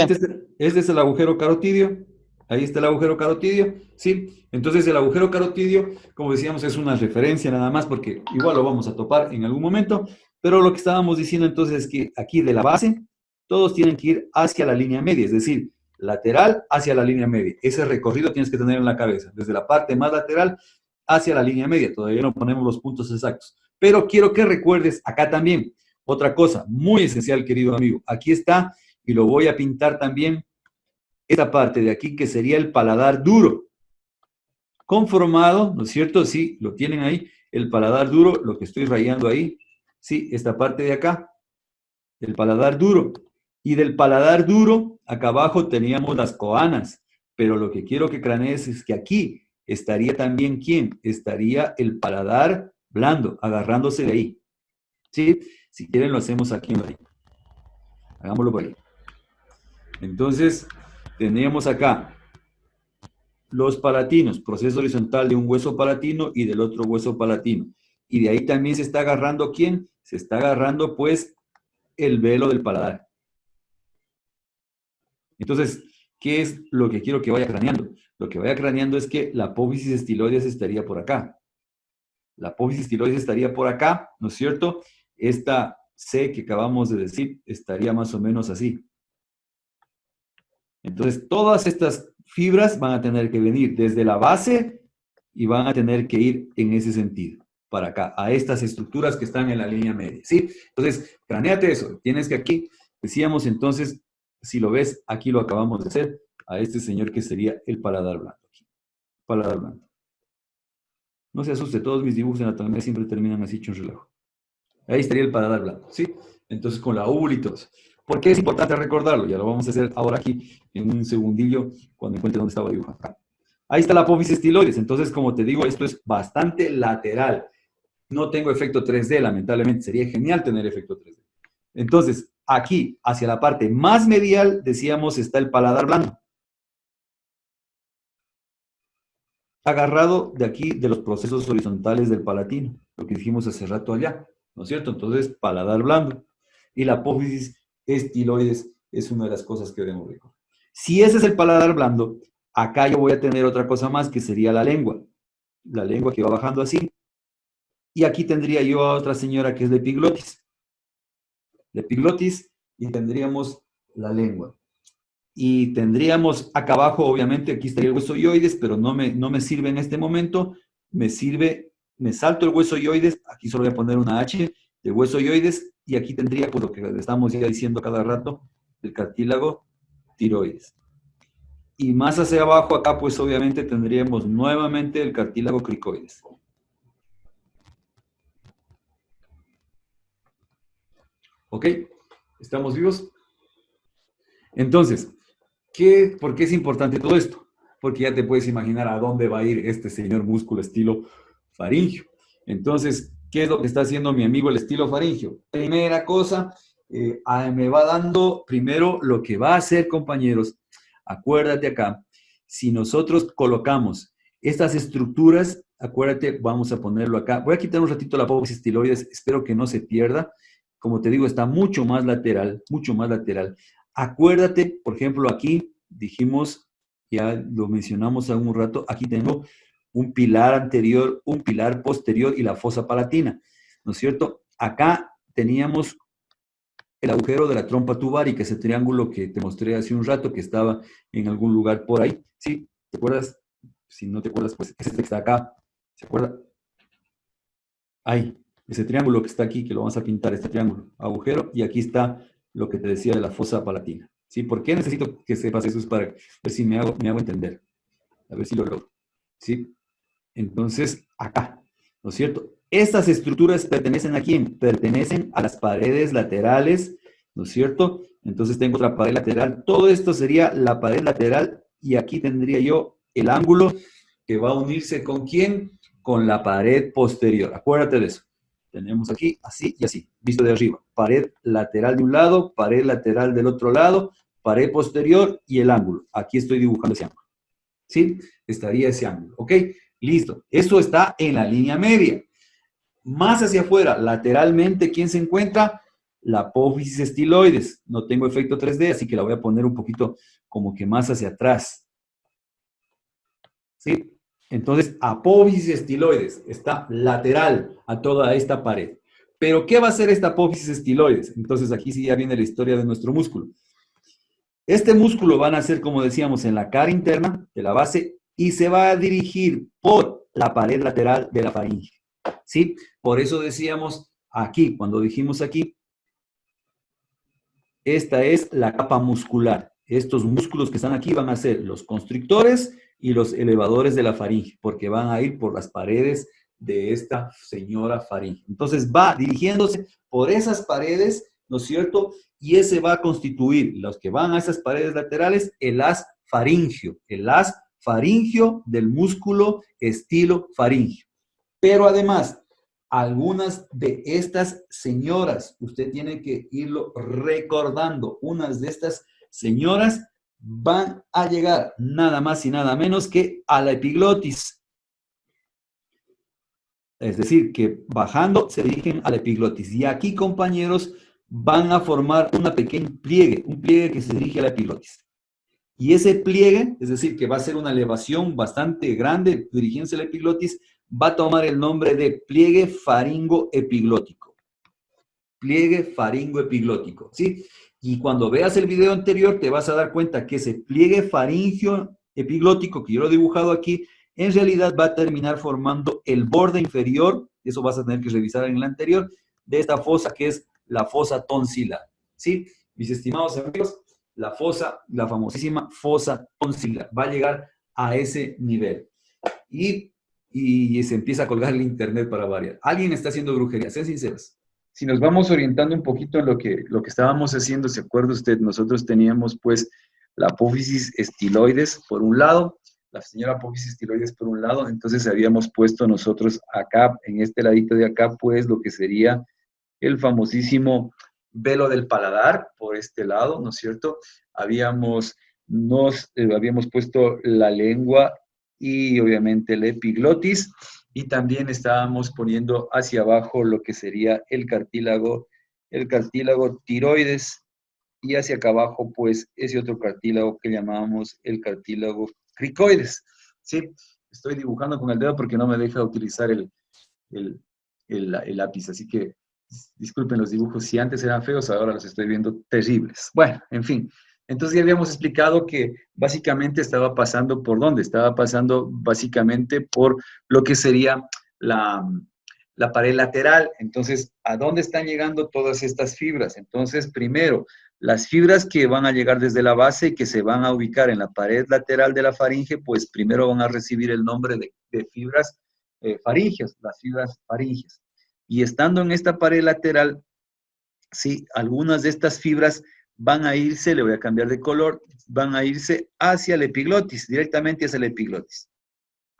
Este es el agujero carotidio. Ahí está el agujero carotidio. ¿Sí? Entonces el agujero carotidio, como decíamos, es una referencia nada más porque igual lo vamos a topar en algún momento. Pero lo que estábamos diciendo entonces es que aquí de la base, todos tienen que ir hacia la línea media, es decir, lateral hacia la línea media. Ese recorrido tienes que tener en la cabeza, desde la parte más lateral hacia la línea media. Todavía no ponemos los puntos exactos. Pero quiero que recuerdes acá también otra cosa muy esencial, querido amigo. Aquí está, y lo voy a pintar también, esta parte de aquí que sería el paladar duro, conformado, ¿no es cierto? Sí, lo tienen ahí, el paladar duro, lo que estoy rayando ahí, sí, esta parte de acá, el paladar duro. Y del paladar duro, acá abajo teníamos las coanas, pero lo que quiero que cranees es que aquí estaría también, ¿quién? Estaría el paladar blando, agarrándose de ahí, ¿sí? Si quieren lo hacemos aquí, ahí. Hagámoslo por ahí. Entonces, teníamos acá los palatinos, proceso horizontal de un hueso palatino y del otro hueso palatino. Y de ahí también se está agarrando, ¿quién? Se está agarrando, pues, el velo del paladar. Entonces, ¿qué es lo que quiero que vaya craneando? Lo que vaya craneando es que la apófisis estiloides estaría por acá. La apófisis estiloides estaría por acá, ¿no es cierto? Esta C que acabamos de decir estaría más o menos así. Entonces, todas estas fibras van a tener que venir desde la base y van a tener que ir en ese sentido, para acá, a estas estructuras que están en la línea media, ¿sí? Entonces, craneate eso. Tienes que aquí, decíamos entonces, si lo ves, aquí lo acabamos de hacer, a este señor que sería el paladar blando. Paladar blando. No se asuste, todos mis dibujos en anatomía siempre terminan así, hecho un relajo. Ahí estaría el paladar blando, ¿sí? Entonces, con la úvula y todo eso. ¿Por qué es importante recordarlo? Ya lo vamos a hacer ahora aquí, en un segundillo, cuando encuentre dónde estaba dibujando. Acá. Ahí está la apófisis estiloides. Entonces, como te digo, esto es bastante lateral. No tengo efecto 3D, lamentablemente. Sería genial tener efecto 3D. Entonces, aquí, hacia la parte más medial, decíamos, está el paladar blando. Agarrado de aquí, de los procesos horizontales del palatino, lo que dijimos hace rato allá, ¿no es cierto? Entonces, paladar blando. Y la apófisis estiloides es una de las cosas que debemos recordar. Si ese es el paladar blando, acá yo voy a tener otra cosa más, que sería la lengua. La lengua que va bajando así. Y aquí tendría yo a otra señora que es la epiglotis. La epiglotis, y tendríamos la lengua. Y tendríamos acá abajo, obviamente, aquí estaría el hueso ioides, pero no me sirve en este momento. Me sirve, me salto el hueso ioides, aquí solo voy a poner una H de hueso ioides, y aquí tendría, pues lo que estamos ya diciendo cada rato, el cartílago tiroides. Y más hacia abajo, acá, pues obviamente tendríamos nuevamente el cartílago cricoides. ¿Ok? ¿Estamos vivos? Entonces, ¿por qué es importante todo esto? Porque ya te puedes imaginar a dónde va a ir este señor músculo estilo faringio. Entonces, ¿qué es lo que está haciendo mi amigo el estilo faringio? Primera cosa, me va dando primero lo que va a hacer, compañeros. Acuérdate acá, si nosotros colocamos estas estructuras, acuérdate, vamos a ponerlo acá. Voy a quitar un ratito la apófisis estiloides, espero que no se pierda. Como te digo, está mucho más lateral, mucho más lateral. Acuérdate, por ejemplo, aquí dijimos, ya lo mencionamos hace un rato, aquí tengo un pilar anterior, un pilar posterior y la fosa palatina, ¿no es cierto? Acá teníamos el agujero de la trompa tubárica, ese triángulo que te mostré hace un rato, que estaba en algún lugar por ahí, ¿sí? ¿Te acuerdas? Si no te acuerdas, pues es este que está acá, ¿se acuerda? Ahí, ese triángulo que está aquí, que lo vamos a pintar, este triángulo, agujero, y aquí está lo que te decía de la fosa palatina, ¿sí? ¿Por qué necesito que sepas eso? Es para ver si me hago entender, a ver si lo logro, ¿sí? Entonces, acá, ¿no es cierto? Estas estructuras pertenecen a quién? Pertenecen a las paredes laterales, ¿no es cierto? Entonces tengo otra pared lateral. Todo esto sería la pared lateral y aquí tendría yo el ángulo que va a unirse ¿con quién? Con la pared posterior. Acuérdate de eso. Tenemos aquí así y así, visto de arriba. Pared lateral de un lado, pared lateral del otro lado, pared posterior y el ángulo. Aquí estoy dibujando ese ángulo. ¿Sí? Estaría ese ángulo. ¿Ok? Listo. Eso está en la línea media. Más hacia afuera, lateralmente, ¿quién se encuentra? La apófisis estiloides. No tengo efecto 3D, así que la voy a poner un poquito como que más hacia atrás. ¿Sí? Entonces, apófisis estiloides está lateral a toda esta pared. Pero, ¿qué va a hacer esta apófisis estiloides? Entonces, aquí sí ya viene la historia de nuestro músculo. Este músculo va a nacer, como decíamos, en la cara interna de la base y se va a dirigir por la pared lateral de la faringe. ¿Sí? Por eso decíamos aquí, cuando dijimos aquí, esta es la capa muscular. Estos músculos que están aquí van a ser los constrictores y los elevadores de la faringe, porque van a ir por las paredes de esta señora faringe. Entonces va dirigiéndose por esas paredes, ¿no es cierto? Y ese va a constituir, los que van a esas paredes laterales, el haz faringio, el haz faringio del músculo estilo faringio. Pero además, algunas de estas señoras, usted tiene que irlo recordando, unas de estas señoras van a llegar nada más y nada menos que a la epiglotis. Es decir, que bajando se dirigen a la epiglotis. Y aquí, compañeros, van a formar un pequeño pliegue, un pliegue que se dirige a la epiglotis. Y ese pliegue, es decir, que va a ser una elevación bastante grande dirigiéndose a la epiglotis, va a tomar el nombre de pliegue faringoepiglótico. Pliegue faringoepiglótico, ¿sí? Y cuando veas el video anterior te vas a dar cuenta que ese pliegue faringio epiglótico que yo lo he dibujado aquí, en realidad va a terminar formando el borde inferior, eso vas a tener que revisar en el anterior, de esta fosa que es la fosa tonsilar, ¿sí? Mis estimados amigos, la famosísima fosa tonsilar, va a llegar a ese nivel. Y se empieza a colgar el internet para variar. Alguien está haciendo brujería, sean sinceros. Si nos vamos orientando un poquito en lo que estábamos haciendo, ¿se acuerda usted? Nosotros teníamos pues la apófisis estiloides por un lado, la señora apófisis estiloides por un lado, entonces habíamos puesto nosotros acá, en este ladito de acá, pues lo que sería el famosísimo velo del paladar por este lado, ¿no es cierto? Habíamos puesto la lengua y obviamente la epiglotis, y también estábamos poniendo hacia abajo lo que sería el cartílago tiroides, y hacia acá abajo, pues, ese otro cartílago que llamábamos el cartílago cricoides, ¿sí? Estoy dibujando con el dedo porque no me deja utilizar el, el lápiz, así que disculpen los dibujos, si antes eran feos, ahora los estoy viendo terribles. Bueno, en fin, entonces ya habíamos explicado que básicamente estaba pasando por dónde, estaba pasando básicamente por lo que sería la pared lateral. Entonces, ¿a dónde están llegando todas estas fibras? Entonces, primero, las fibras que van a llegar desde la base y que se van a ubicar en la pared lateral de la faringe, pues primero van a recibir el nombre de fibras faringias, las fibras faringias. Y estando en esta pared lateral, sí, algunas de estas fibras van a irse, le voy a cambiar de color, van a irse hacia la epiglotis, directamente hacia la epiglotis.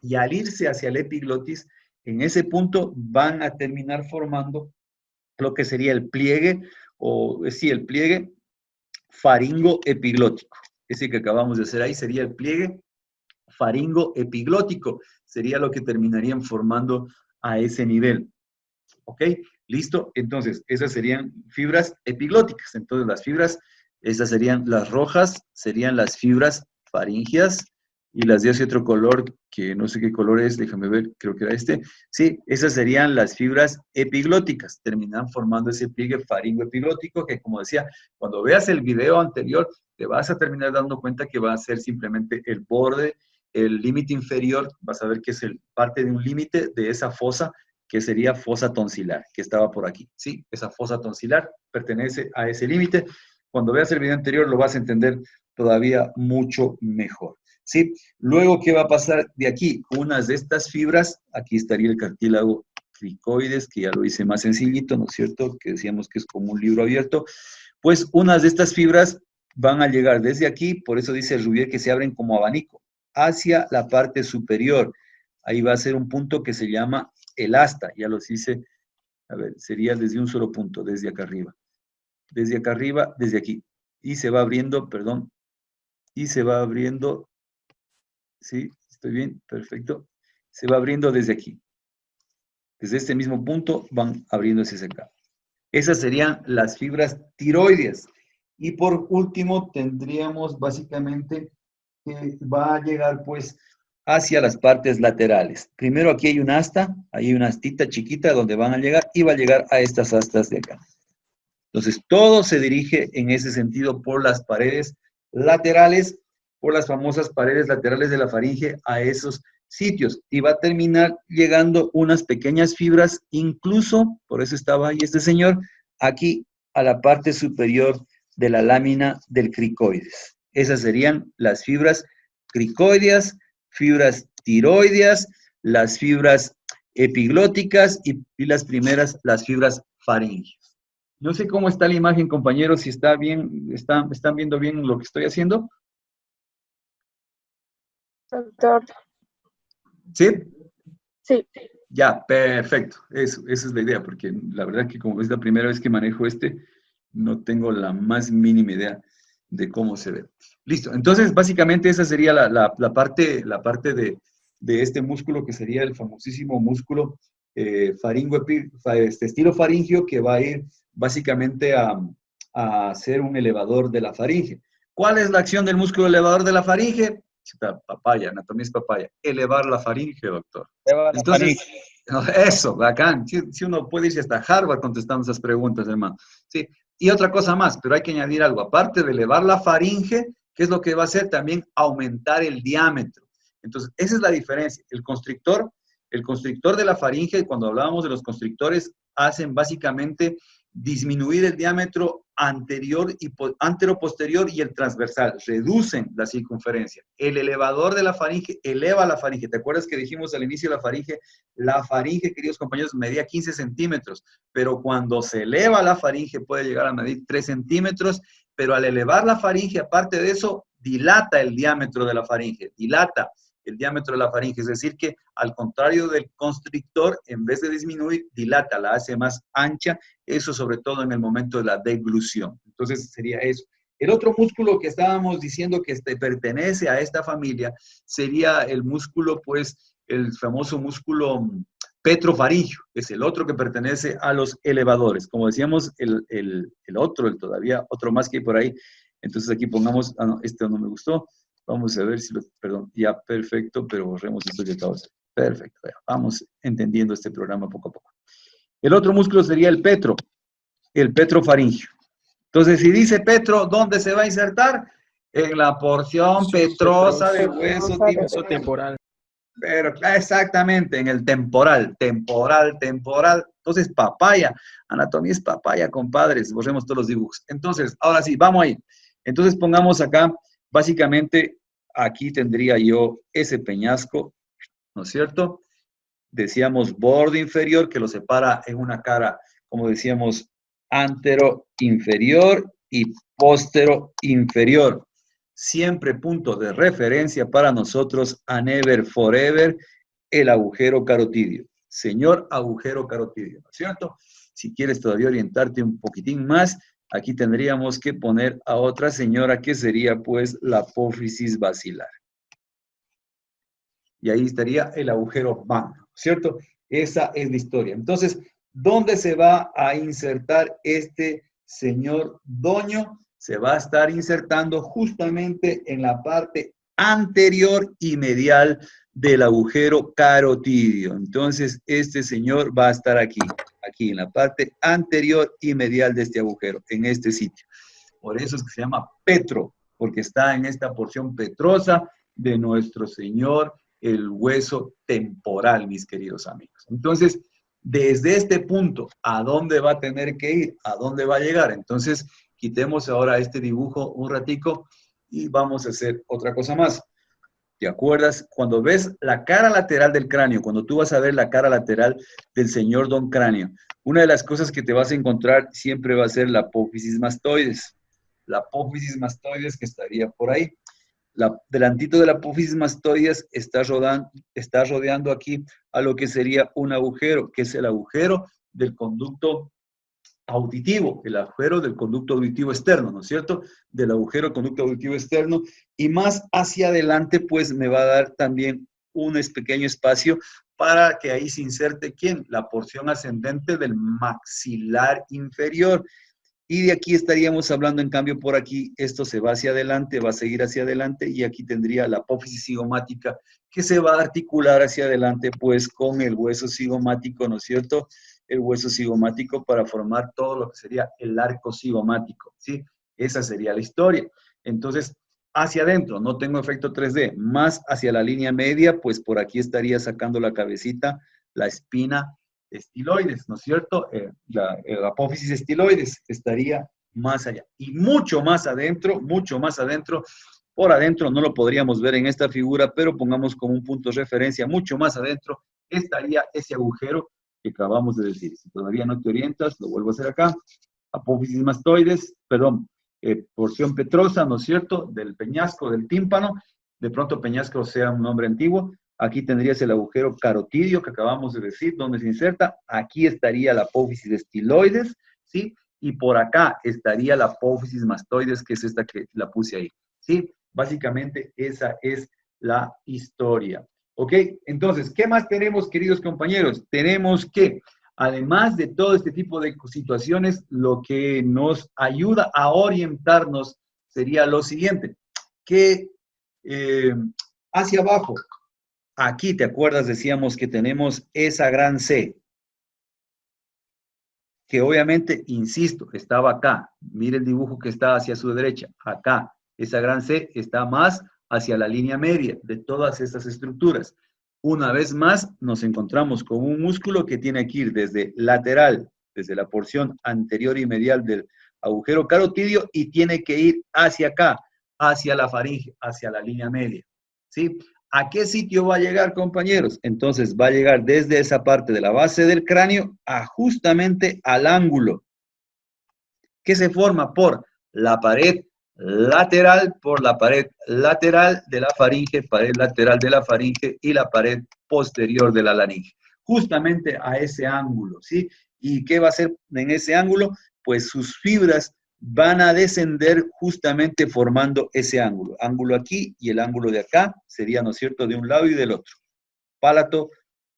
Y al irse hacia la epiglotis, en ese punto van a terminar formando lo que sería el pliegue, o sí, el pliegue faringoepiglótico. Ese que acabamos de hacer ahí sería el pliegue faringoepiglótico, sería lo que terminarían formando a ese nivel. ¿Ok? ¿Listo? Entonces, esas serían fibras epiglóticas. Entonces, las fibras, esas serían las rojas, serían las fibras faringias, y las de ese otro color, que no sé qué color es, déjame ver, creo que era este. Sí, esas serían las fibras epiglóticas, terminan formando ese pliegue faringoepiglótico que, como decía, cuando veas el video anterior, te vas a terminar dando cuenta que va a ser simplemente el borde, el límite inferior, vas a ver que es parte de un límite de esa fosa, que sería fosa tonsilar, que estaba por aquí, ¿sí? Esa fosa tonsilar pertenece a ese límite. Cuando veas el video anterior lo vas a entender todavía mucho mejor, ¿sí? Luego, ¿qué va a pasar de aquí? Unas de estas fibras, aquí estaría el cartílago cricoides, que ya lo hice más sencillito, ¿no es cierto? Que decíamos que es como un libro abierto. Pues unas de estas fibras van a llegar desde aquí, por eso dice Rubier que se abren como abanico, hacia la parte superior. Ahí va a ser un punto que se llama el asta, ya los hice, a ver, sería desde un solo punto, desde acá arriba. Desde acá arriba, desde aquí. Y se va abriendo, perdón, y se va abriendo, ¿sí? ¿Estoy bien? Perfecto. Se va abriendo desde aquí. Desde este mismo punto van abriéndose hacia acá. Esas serían las fibras tiroides. Y por último, tendríamos básicamente que va a llegar pues hacia las partes laterales. Primero aquí hay un asta, ahí hay una astita chiquita donde van a llegar y va a llegar a estas astas de acá. Entonces, todo se dirige en ese sentido por las paredes laterales, por las famosas paredes laterales de la faringe a esos sitios y va a terminar llegando unas pequeñas fibras, incluso, por eso estaba ahí este señor, aquí a la parte superior de la lámina del cricoides. Esas serían las fibras cricoideas, fibras tiroideas, las fibras epiglóticas y las primeras, las fibras faringes. No sé cómo está la imagen, compañeros, si está bien, están viendo bien lo que estoy haciendo. Doctor, ¿Sí? sí. Ya, perfecto. Eso, esa es la idea, porque la verdad que como es la primera vez que manejo no tengo la más mínima idea de cómo se ve. Listo. Entonces, básicamente esa sería la parte de este músculo que sería el famosísimo músculo estilofaringio, que va a ir básicamente a ser un elevador de la faringe. ¿Cuál es la acción del músculo elevador de la faringe? Papaya, anatomía es papaya. Elevar la faringe, doctor. Entonces, eso, bacán. Si uno puede irse hasta Harvard contestando esas preguntas, hermano. Sí. Y otra cosa más, pero hay que añadir algo. Aparte de elevar la faringe, ¿qué es lo que va a hacer? También aumentar el diámetro. Entonces, esa es la diferencia. El constrictor de la faringe, cuando hablábamos de los constrictores, hacen básicamente disminuir el diámetro anterior y antero-posterior y el transversal, reducen la circunferencia. El elevador de la faringe eleva la faringe. ¿Te acuerdas que dijimos al inicio de la faringe? La faringe, queridos compañeros, medía 15 centímetros, pero cuando se eleva la faringe puede llegar a medir 3 centímetros, pero al elevar la faringe, aparte de eso, dilata el diámetro de la faringe, dilata el diámetro de la faringe, es decir que al contrario del constrictor, en vez de disminuir, dilata, la hace más ancha, eso sobre todo en el momento de la deglución. Entonces sería eso. El otro músculo que estábamos diciendo que pertenece a esta familia sería el músculo, pues, el famoso músculo petrofaringio, que es el otro que pertenece a los elevadores. Como decíamos, el todavía, otro más que hay por ahí. Entonces aquí pongamos, no, este no me gustó. Vamos a ver si perdón, ya perfecto, pero borremos esto que acabo de hacer. Perfecto, ya, vamos entendiendo este programa poco a poco. El otro músculo sería el petrofaringio. Entonces, si dice petro, ¿dónde se va a insertar? En la porción petrosa del hueso temporal. Pero exactamente, en el temporal. Entonces, papaya, anatomía es papaya, compadres. Borremos todos los dibujos. Entonces, ahora sí, vamos ahí. Entonces, pongamos acá, básicamente, aquí tendría yo ese peñasco, ¿no es cierto? Decíamos borde inferior que lo separa en una cara, como decíamos, antero inferior y póstero inferior. Siempre punto de referencia para nosotros, a never forever, el agujero carotidio. Señor agujero carotidio, ¿no es cierto? Si quieres todavía orientarte un poquitín más, aquí tendríamos que poner a otra señora que sería pues la apófisis basilar. Y ahí estaría el agujero Van, ¿cierto? Esa es la historia. Entonces, ¿dónde se va a insertar este señor doño? Se va a estar insertando justamente en la parte anterior y medial del agujero carotidio. Entonces, este señor va a estar aquí, aquí en la parte anterior y medial de este agujero, en este sitio. Por eso es que se llama petro, porque está en esta porción petrosa de nuestro Señor, el hueso temporal, mis queridos amigos. Entonces, desde este punto, ¿a dónde va a tener que ir? ¿A dónde va a llegar? Entonces, quitemos ahora este dibujo un ratico y vamos a hacer otra cosa más. ¿Te acuerdas? Cuando ves la cara lateral del cráneo, cuando tú vas a ver la cara lateral del señor Don Cráneo, una de las cosas que te vas a encontrar siempre va a ser la apófisis mastoides. La apófisis mastoides que estaría por ahí. Delantito de la apófisis mastoides está rodeando aquí a lo que sería un agujero, que es el agujero del conducto auditivo, el agujero del conducto auditivo externo, ¿no es cierto? Del agujero del conducto auditivo externo, y más hacia adelante, pues me va a dar también un pequeño espacio para que ahí se inserte, ¿quién? La porción ascendente del maxilar inferior. Y de aquí estaríamos hablando, en cambio, por aquí, esto se va hacia adelante, va a seguir hacia adelante, y aquí tendría la apófisis cigomática que se va a articular hacia adelante, pues, con el hueso cigomático, ¿no es cierto? El hueso cigomático para formar todo lo que sería el arco cigomático, ¿sí? Esa sería la historia. Entonces, hacia adentro, no tengo efecto 3D, más hacia la línea media, pues por aquí estaría sacando la cabecita, la espina estiloides, ¿no es cierto? La apófisis estiloides estaría más allá. Y mucho más adentro, por adentro no lo podríamos ver en esta figura, pero pongamos como un punto de referencia, mucho más adentro estaría ese agujero que acabamos de decir. Si todavía no te orientas, lo vuelvo a hacer acá. Apófisis mastoides, perdón, porción petrosa, ¿no es cierto? Del peñasco, del tímpano. De pronto peñasco sea un nombre antiguo. Aquí tendrías el agujero carotidio que acabamos de decir, donde se inserta. Aquí estaría la apófisis estiloides, ¿sí? Y por acá estaría la apófisis mastoides, que es esta que la puse ahí, ¿sí? Básicamente esa es la historia. ¿Ok? Entonces, ¿qué más tenemos, queridos compañeros? Tenemos que, además de todo este tipo de situaciones, lo que nos ayuda a orientarnos sería lo siguiente, que hacia abajo, aquí, ¿te acuerdas? Decíamos que tenemos esa gran C, que obviamente, insisto, estaba acá. Mire el dibujo que está hacia su derecha, acá. Esa gran C está más hacia la línea media de todas estas estructuras. Una vez más, nos encontramos con un músculo que tiene que ir desde lateral, desde la porción anterior y medial del agujero carotidio, y tiene que ir hacia acá, hacia la faringe, hacia la línea media. ¿Sí? ¿A qué sitio va a llegar, compañeros? Entonces va a llegar desde esa parte de la base del cráneo a justamente al ángulo que se forma por la pared lateral, de la faringe, pared lateral de la faringe y la pared posterior de la laringe. Justamente a ese ángulo, ¿sí? ¿Y qué va a hacer en ese ángulo? Pues sus fibras van a descender justamente formando ese ángulo. Ángulo aquí y el ángulo de acá sería, ¿no es cierto?, de un lado y del otro. Pálato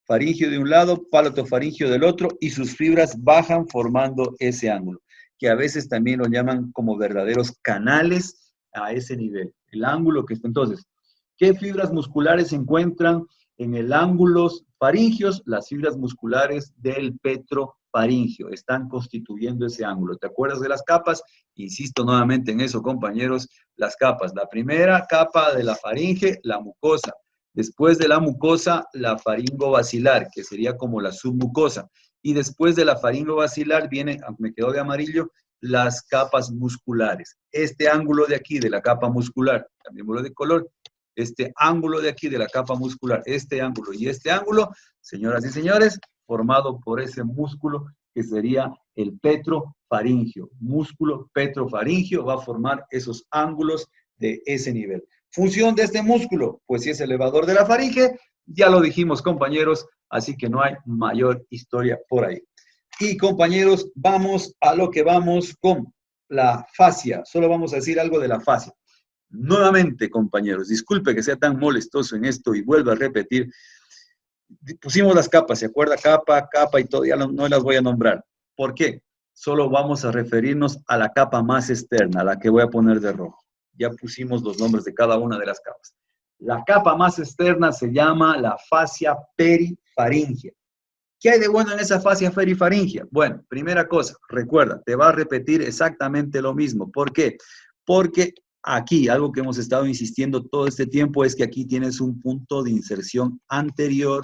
faringio de un lado, pálato faringio del otro, y sus fibras bajan formando ese ángulo, que a veces también lo llaman como verdaderos canales a ese nivel. El ángulo que está entonces. ¿Qué fibras musculares se encuentran en el ángulo faringios? Las fibras musculares del petrofaringio están constituyendo ese ángulo. ¿Te acuerdas de las capas? Insisto nuevamente en eso, compañeros, las capas. La primera capa de la faringe, la mucosa. Después de la mucosa, la faringobasilar, que sería como la submucosa. Y después de la faringobasilar viene, me quedó de amarillo, las capas musculares. Este ángulo de aquí, de la capa muscular, cambiémoslo de color, este ángulo de aquí de la capa muscular, este ángulo y este ángulo, señoras y señores, formado por ese músculo que sería el petrofaringio. Músculo petrofaringio va a formar esos ángulos de ese nivel. Función de este músculo, pues si es elevador de la faringe, ya lo dijimos, compañeros, así que no hay mayor historia por ahí. Y compañeros, vamos a lo que vamos con la fascia. Solo vamos a decir algo de la fascia. Nuevamente, compañeros, disculpe que sea tan molestoso en esto y vuelvo a repetir. Pusimos las capas, ¿se acuerda? Capa, capa y todo, ya no las voy a nombrar. ¿Por qué? Solo vamos a referirnos a la capa más externa, a la que voy a poner de rojo. Ya pusimos los nombres de cada una de las capas. La capa más externa se llama la fascia perifaringia. ¿Qué hay de bueno en esa fascia perifaringia? Bueno, primera cosa, recuerda, te va a repetir exactamente lo mismo. ¿Por qué? Porque aquí, algo que hemos estado insistiendo todo este tiempo es que aquí tienes un punto de inserción anterior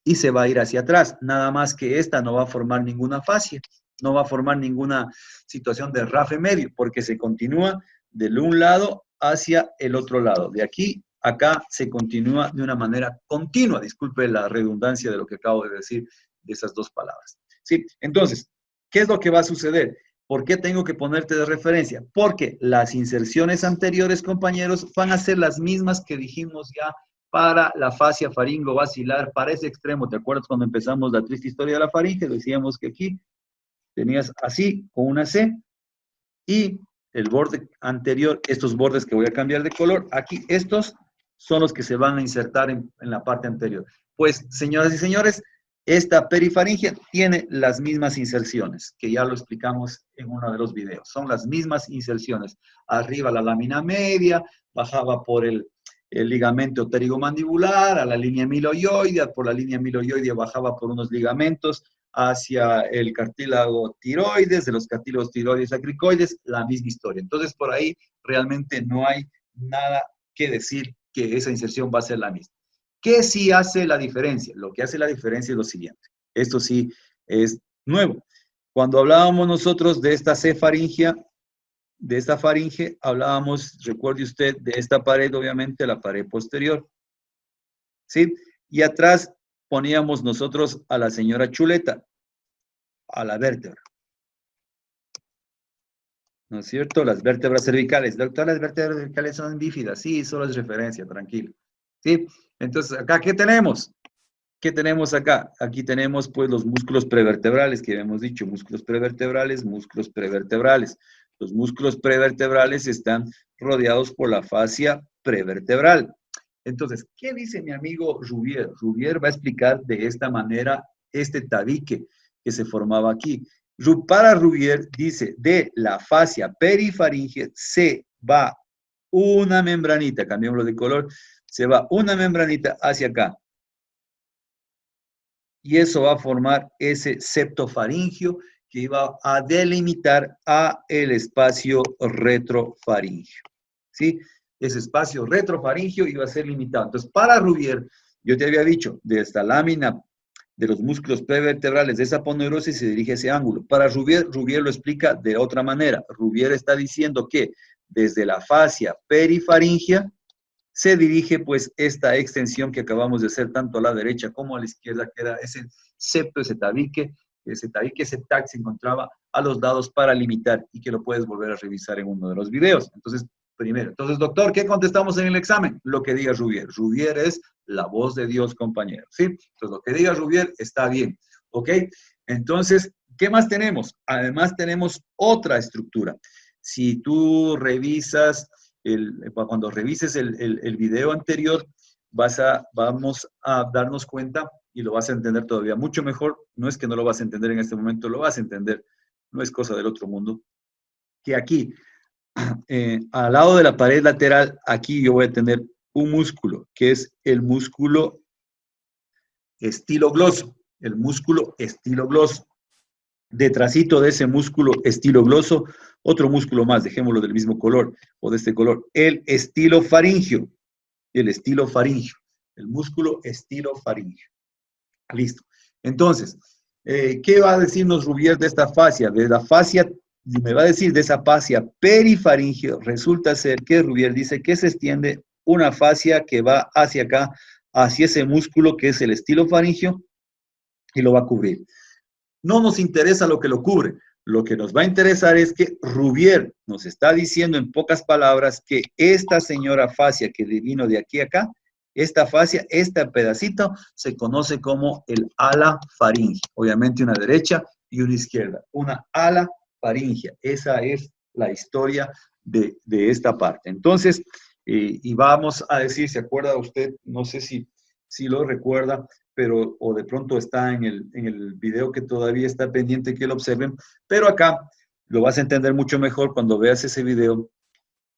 y se va a ir hacia atrás. Nada más que esta no va a formar ninguna fascia, no va a formar ninguna situación de rafe medio, porque se continúa del un lado hacia el otro lado. De aquí a acá se continúa de una manera continua. Disculpe la redundancia de lo que acabo de decir de esas dos palabras. ¿Sí? Entonces, ¿qué es lo que va a suceder? ¿Por qué tengo que ponerte de referencia? Porque las inserciones anteriores, compañeros, van a ser las mismas que dijimos ya para la fascia faringo-basilar, para ese extremo. ¿Te acuerdas cuando empezamos la triste historia de la faringe? Decíamos que aquí tenías así, con una C, y el borde anterior, estos bordes que voy a cambiar de color, aquí estos son los que se van a insertar en la parte anterior. Pues, señoras y señores, esta perifaringe tiene las mismas inserciones, que ya lo explicamos en uno de los videos. Son las mismas inserciones. Arriba la lámina media, bajaba por el ligamento pterigomandibular, a la línea miloioidea, por la línea miloioidea bajaba por unos ligamentos hacia el cartílago tiroides, de los cartílagos tiroides a cricoides, la misma historia. Entonces, por ahí realmente no hay nada que decir que esa inserción va a ser la misma. ¿Qué sí hace la diferencia? Lo que hace la diferencia es lo siguiente. Esto sí es nuevo. Cuando hablábamos nosotros de esta C faringia, de esta faringe, hablábamos, recuerde usted, de esta pared, obviamente, la pared posterior. ¿Sí? Y atrás poníamos nosotros a la señora chuleta, a la vértebra. ¿No es cierto? Las vértebras cervicales. Doctor, las vértebras cervicales son bífidas. Sí, solo es referencia, tranquilo. ¿Sí? Entonces, acá, ¿qué tenemos? ¿Qué tenemos acá? Aquí tenemos, pues, los músculos prevertebrales, que hemos dicho, músculos prevertebrales, músculos prevertebrales. Los músculos prevertebrales están rodeados por la fascia prevertebral. Entonces, ¿qué dice mi amigo Rouvier? Rouvier va a explicar de esta manera este tabique que se formaba aquí. Para Rouvier dice, de la fascia perifaringe se va una membranita, cambiémoslo de color, se va una membranita hacia acá. Y eso va a formar ese septo faringio que iba a delimitar a el espacio retrofaringio. ¿Sí? Ese espacio retrofaringio iba a ser limitado. Entonces, para Rouvier, yo te había dicho, de esta lámina de los músculos prevertebrales de esa aponeurosis se dirige ese ángulo. Para Rouvier, Rouvier lo explica de otra manera. Rouvier está diciendo que desde la fascia perifaringia se dirige pues esta extensión que acabamos de hacer tanto a la derecha como a la izquierda, que era ese septo, ese tabique, ese tac se encontraba a los lados para limitar y que lo puedes volver a revisar en uno de los videos. Entonces, primero, doctor, ¿qué contestamos en el examen? Lo que diga Rouvier. Rouvier es la voz de Dios, compañero, ¿sí? Entonces, lo que diga Rouvier está bien, ¿ok? Entonces, ¿qué más tenemos? Además, tenemos otra estructura. Si tú revisas, cuando revises el video anterior, vamos a darnos cuenta y lo vas a entender todavía mucho mejor. No es que no lo vas a entender en este momento, lo vas a entender. No es cosa del otro mundo. Que aquí, al lado de la pared lateral, aquí yo voy a tener un músculo, que es el músculo estilogloso. El músculo estilogloso. Detrásito de ese músculo estilogloso, otro músculo más, dejémoslo del mismo color o de este color, el estilofaringio. El estilofaringio. El músculo estilofaringio. Listo. Entonces, ¿qué va a decirnos Rouvier de esta fascia? De la fascia, me va a decir de esa fascia perifaringio, resulta ser que Rouvier dice que se extiende una fascia que va hacia acá, hacia ese músculo que es el estilofaringio, y lo va a cubrir. No nos interesa lo que lo cubre. Lo que nos va a interesar es que Rouvier nos está diciendo en pocas palabras que esta señora fascia que vino de aquí a acá, esta fascia, este pedacito, se conoce como el ala faringe. Obviamente una derecha y una izquierda. Una ala faringea. Esa es la historia de esta parte. Entonces, y vamos a decir, ¿se acuerda usted? No sé si lo recuerda, pero o de pronto está en el video que todavía está pendiente que lo observen, pero acá lo vas a entender mucho mejor cuando veas ese video.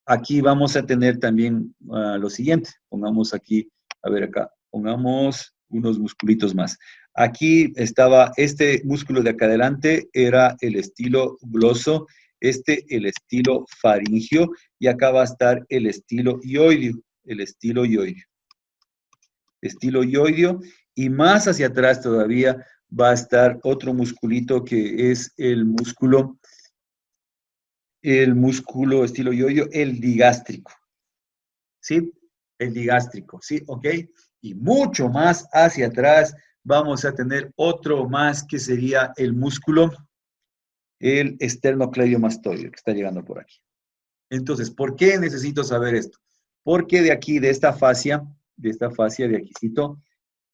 aquí vamos a tener también lo siguiente. Pongamos aquí, a ver acá, pongamos unos musculitos más. Aquí estaba este músculo de acá adelante, era el estilo gloso, el estilo faringio, y acá va a estar el estilo ioideo, el estilo ioideo. Estilo ioideo, y más hacia atrás todavía va a estar otro musculito que es el músculo estilo ioideo, el digástrico. ¿Sí? El digástrico, ¿sí? ¿Ok? Y mucho más hacia atrás vamos a tener otro más que sería el músculo, el esternocleidomastoideo, que está llegando por aquí. Entonces, ¿por qué necesito saber esto? Porque de aquí, de esta fascia, de aquícito,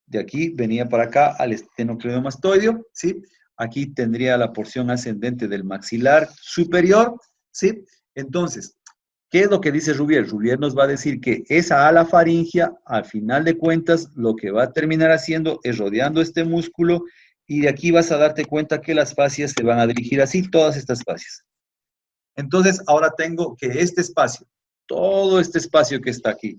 de aquí venía para acá al esternocleidomastoideo, ¿sí? Aquí tendría la porción ascendente del maxilar superior, ¿sí? Entonces, ¿qué es lo que dice Rubier? Rubier nos va a decir que esa ala faringia, al final de cuentas, lo que va a terminar haciendo es rodeando este músculo, y de aquí vas a darte cuenta que las fascias se van a dirigir así, todas estas fascias. Entonces, ahora tengo que este espacio, todo este espacio que está aquí,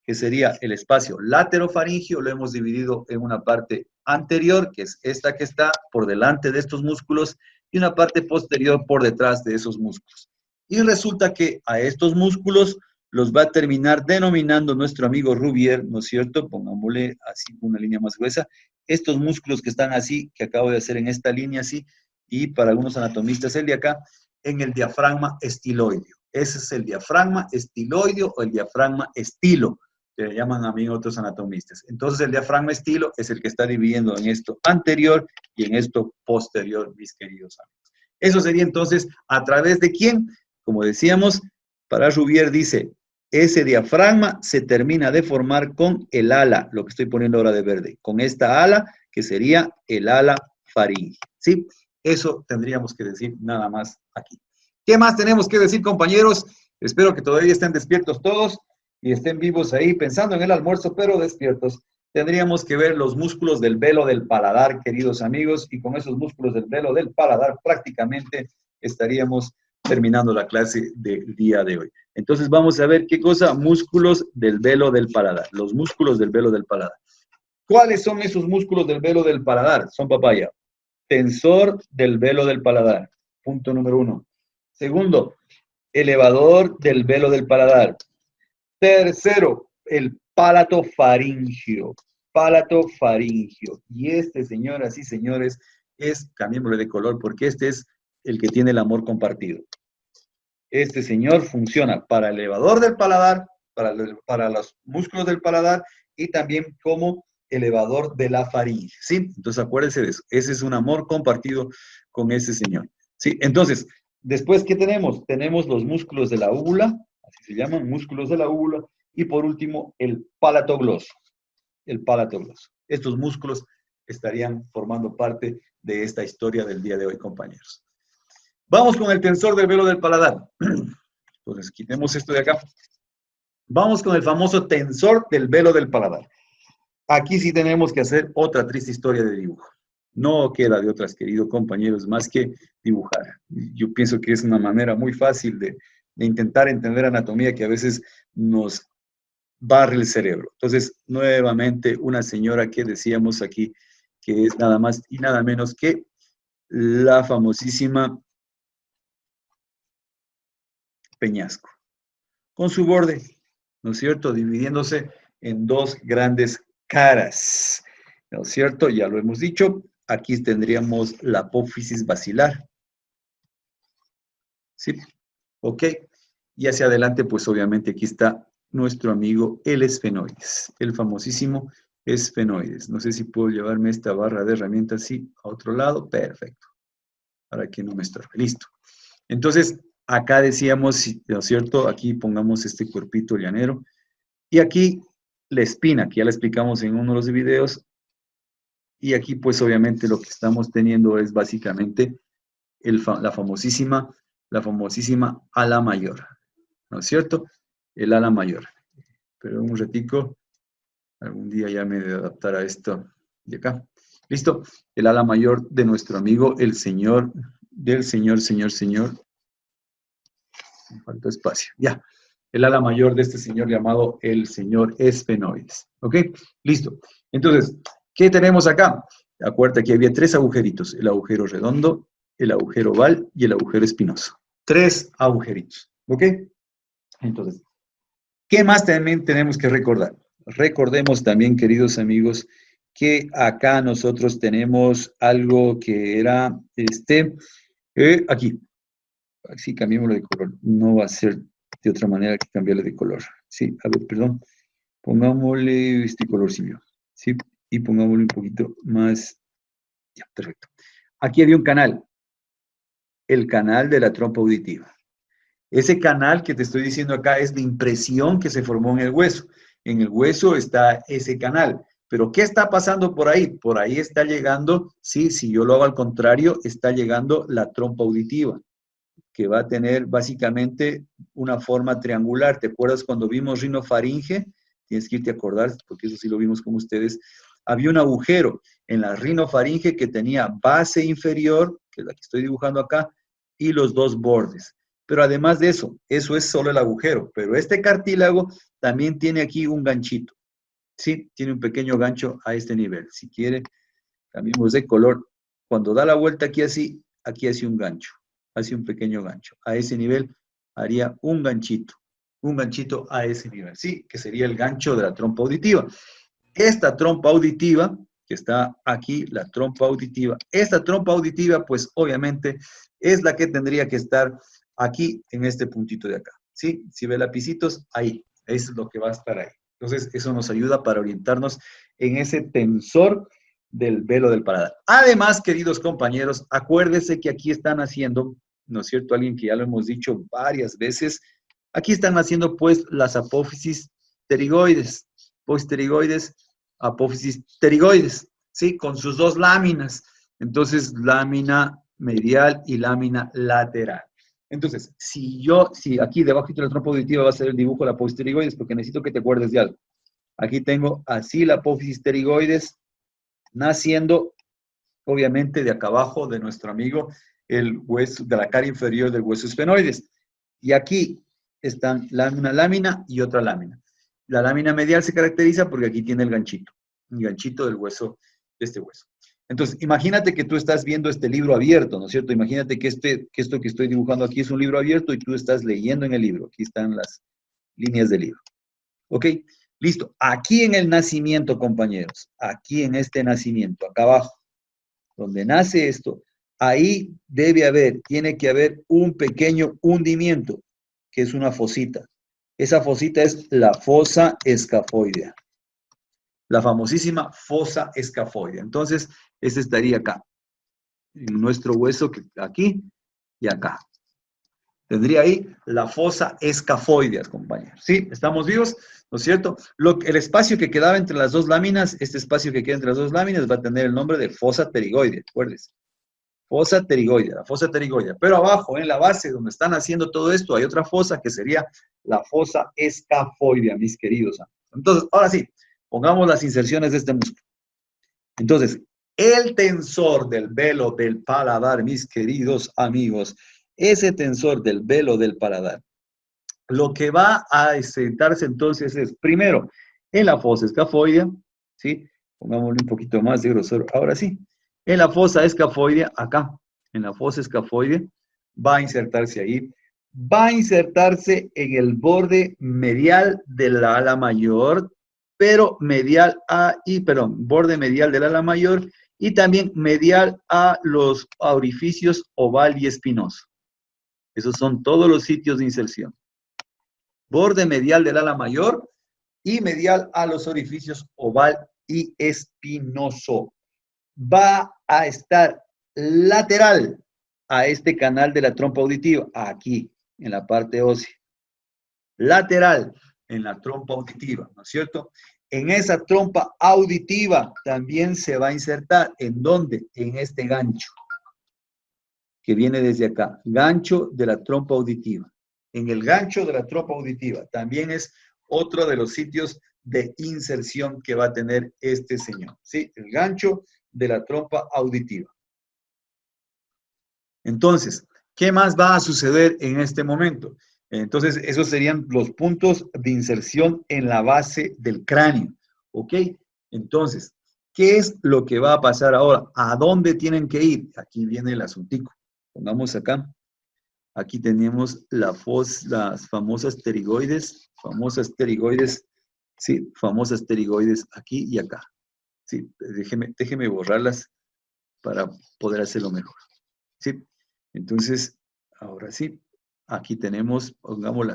que sería el espacio laterofaringio, lo hemos dividido en una parte anterior, que es esta que está por delante de estos músculos, y una parte posterior por detrás de esos músculos. Y resulta que a estos músculos los va a terminar denominando nuestro amigo Rubier, ¿no es cierto? Pongámosle así una línea más gruesa. Estos músculos que están así, que acabo de hacer en esta línea así, y para algunos anatomistas el de acá, en el diafragma estiloideo. Ese es el diafragma estiloideo o el diafragma estilo, que le llaman a mí otros anatomistas. Entonces el diafragma estilo es el que está dividiendo en esto anterior y en esto posterior, mis queridos amigos. Eso sería entonces, ¿a través de quién? Como decíamos, para Rubier dice, ese diafragma se termina de formar con el ala, lo que estoy poniendo ahora de verde, con esta ala que sería el ala faríngea, ¿sí? Eso tendríamos que decir nada más aquí. ¿Qué más tenemos que decir, compañeros? Espero que todavía estén despiertos todos y estén vivos ahí pensando en el almuerzo, pero despiertos. Tendríamos que ver los músculos del velo del paladar, queridos amigos, y con esos músculos del velo del paladar prácticamente estaríamos terminando la clase del día de hoy. Entonces vamos a ver qué cosa, músculos del velo del paladar, los músculos del velo del paladar. ¿Cuáles son esos músculos del velo del paladar? Son papaya. Tensor del velo del paladar, punto número 1. Segundo, elevador del velo del paladar. Tercero, el pálato faringio. Pálato faringio. Y señoras y señores, cambiémosle de color porque este es el que tiene el amor compartido. Este señor funciona para el elevador del paladar, para los músculos del paladar y también como elevador de la faringe, ¿sí? Entonces acuérdense de eso. Ese es un amor compartido con ese señor, ¿sí? Entonces, después, ¿qué tenemos? Tenemos los músculos de la úvula, así se llaman, músculos de la úvula, y por último, el pálato gloso. El pálato gloso. Estos músculos estarían formando parte de esta historia del día de hoy, compañeros. Vamos con el tensor del velo del paladar. Entonces, quitemos esto de acá. Vamos con el famoso tensor del velo del paladar. Aquí sí tenemos que hacer otra triste historia de dibujo. No queda de otras, queridos compañeros, más que dibujar. Yo pienso que es una manera muy fácil de intentar entender anatomía que a veces nos barre el cerebro. Entonces, nuevamente, una señora que decíamos aquí, que es nada más y nada menos que la famosísima peñasco, con su borde, ¿no es cierto?, dividiéndose en dos grandes caras, ¿no es cierto? Ya lo hemos dicho, aquí tendríamos la apófisis basilar, ¿sí? Ok, y hacia adelante, pues obviamente aquí está nuestro amigo el esfenoides, el famosísimo esfenoides. No sé si puedo llevarme esta barra de herramientas así a otro lado, perfecto, para que no me estorbe, listo. Entonces, acá decíamos, ¿no es cierto? Aquí pongamos este cuerpito llanero. Y aquí la espina, que ya la explicamos en uno de los videos. Y aquí, pues, obviamente, lo que estamos teniendo es básicamente la famosísima ala mayor. ¿No es cierto? El ala mayor. Pero un ratico, algún día ya me de adaptar a esto de acá. ¿Listo? El ala mayor de nuestro amigo, el señor, señor. Me falta espacio. Ya. el ala mayor de este señor llamado el señor esfenoides. ¿Ok? Listo. Entonces, ¿qué tenemos acá? Acuérdate que había 3 agujeritos, el agujero redondo, el agujero oval y el agujero espinoso. 3 agujeritos. ¿Ok? Entonces, ¿qué más también tenemos que recordar? Recordemos también, queridos amigos, que acá nosotros tenemos algo que era aquí. Así cambiémoslo de color. No va a ser de otra manera que cambiarle de color. Sí, a ver, perdón. Pongámosle este color simio. Sí, y pongámosle un poquito más. Ya, perfecto. Aquí había un canal. El canal de la trompa auditiva. Ese canal que te estoy diciendo acá es de impresión que se formó en el hueso. En el hueso está ese canal. Pero ¿qué está pasando por ahí? Por ahí está llegando, sí, si yo lo hago al contrario, está llegando la trompa auditiva, que va a tener básicamente una forma triangular. ¿Te acuerdas cuando vimos rinofaringe? Tienes que irte a acordar, porque eso sí lo vimos con ustedes. Había un agujero en la rinofaringe que tenía base inferior, que es la que estoy dibujando acá, y los 2 bordes. Pero además de eso es solo el agujero. Pero este cartílago también tiene aquí un ganchito. Sí, tiene un pequeño gancho a este nivel. Si quiere, cambiemos de color. Cuando da la vuelta aquí hace un gancho. Hace un pequeño gancho. A ese nivel haría un ganchito a ese nivel. Sí, que sería el gancho de la trompa auditiva. Esta trompa auditiva, que está aquí, la trompa auditiva, esta trompa auditiva, pues obviamente es la que tendría que estar aquí en este puntito de acá. ¿Sí? Si ve lapicitos, ahí. Eso es lo que va a estar ahí. Entonces, eso nos ayuda para orientarnos en ese tensor del velo del paladar. Además, queridos compañeros, acuérdense que aquí están haciendo, ¿no es cierto? Alguien que ya lo hemos dicho varias veces, aquí están haciendo pues las apófisis pterigoides, posterigoides, apófisis pterigoides, ¿sí? Con sus 2 láminas. Entonces, lámina medial y lámina lateral. Entonces, si aquí debajo de la trompa auditiva va a ser el dibujo de la apófisis pterigoides, porque necesito que te acuerdes de algo. Aquí tengo así la apófisis pterigoides, naciendo, obviamente, de acá abajo de nuestro amigo, el hueso de la cara inferior del hueso esfenoides. Y aquí están una lámina y otra lámina. La lámina medial se caracteriza porque aquí tiene el ganchito del hueso, de este hueso. Entonces, imagínate que tú estás viendo este libro abierto, ¿no es cierto? Imagínate que esto que estoy dibujando aquí es un libro abierto y tú estás leyendo en el libro. Aquí están las líneas del libro. ¿Ok? Listo. Aquí en el nacimiento, compañeros, aquí en este nacimiento, acá abajo, donde nace esto, ahí tiene que haber un pequeño hundimiento, que es una fosita. Esa fosita es la fosa escafoidea. La famosísima fosa escafoidea. Entonces, este estaría acá, en nuestro hueso, aquí y acá. Tendría ahí la fosa escafoidea, compañeros. ¿Sí? ¿Estamos vivos? ¿No es cierto? El espacio que quedaba entre las 2 láminas, este espacio que queda entre las 2 láminas va a tener el nombre de fosa pterigoidea, acuérdense. Fosa pterigoidea, la fosa pterigoidea. Pero abajo, en la base donde están haciendo todo esto, hay otra fosa que sería la fosa escafoidea, mis queridos amigos. Entonces, ahora sí, pongamos las inserciones de este músculo. Entonces, el tensor del velo del paladar, mis queridos amigos, ese tensor del velo del paladar, lo que va a sentarse entonces es, primero, en la fosa escafoidea, ¿sí? Pongámosle un poquito más de grosor, ahora sí. En la fosa escafoidea, acá, en la fosa escafoidea, va a insertarse ahí. Va a insertarse en el borde medial del ala mayor, pero borde medial del ala mayor y también medial a los orificios oval y espinoso. Esos son todos los sitios de inserción. Borde medial del ala mayor y medial a los orificios oval y espinoso. Va a estar lateral a este canal de la trompa auditiva, aquí, en la parte ósea. Lateral en la trompa auditiva, ¿no es cierto? En esa trompa auditiva también se va a insertar, ¿en dónde? En este gancho, que viene desde acá, gancho de la trompa auditiva. En el gancho de la trompa auditiva también es otro de los sitios de inserción que va a tener este señor, ¿sí? El gancho de la trompa auditiva. Entonces, ¿qué más va a suceder en este momento? Entonces, esos serían los puntos de inserción en la base del cráneo. ¿Ok? Entonces, ¿qué es lo que va a pasar ahora? ¿A dónde tienen que ir? Aquí viene el asuntico. Pongamos acá. Aquí tenemos las famosas pterigoides. Sí, famosas pterigoides aquí y acá. Sí, déjeme borrarlas para poder hacerlo mejor. Sí, entonces, ahora sí, aquí tenemos, pongámosla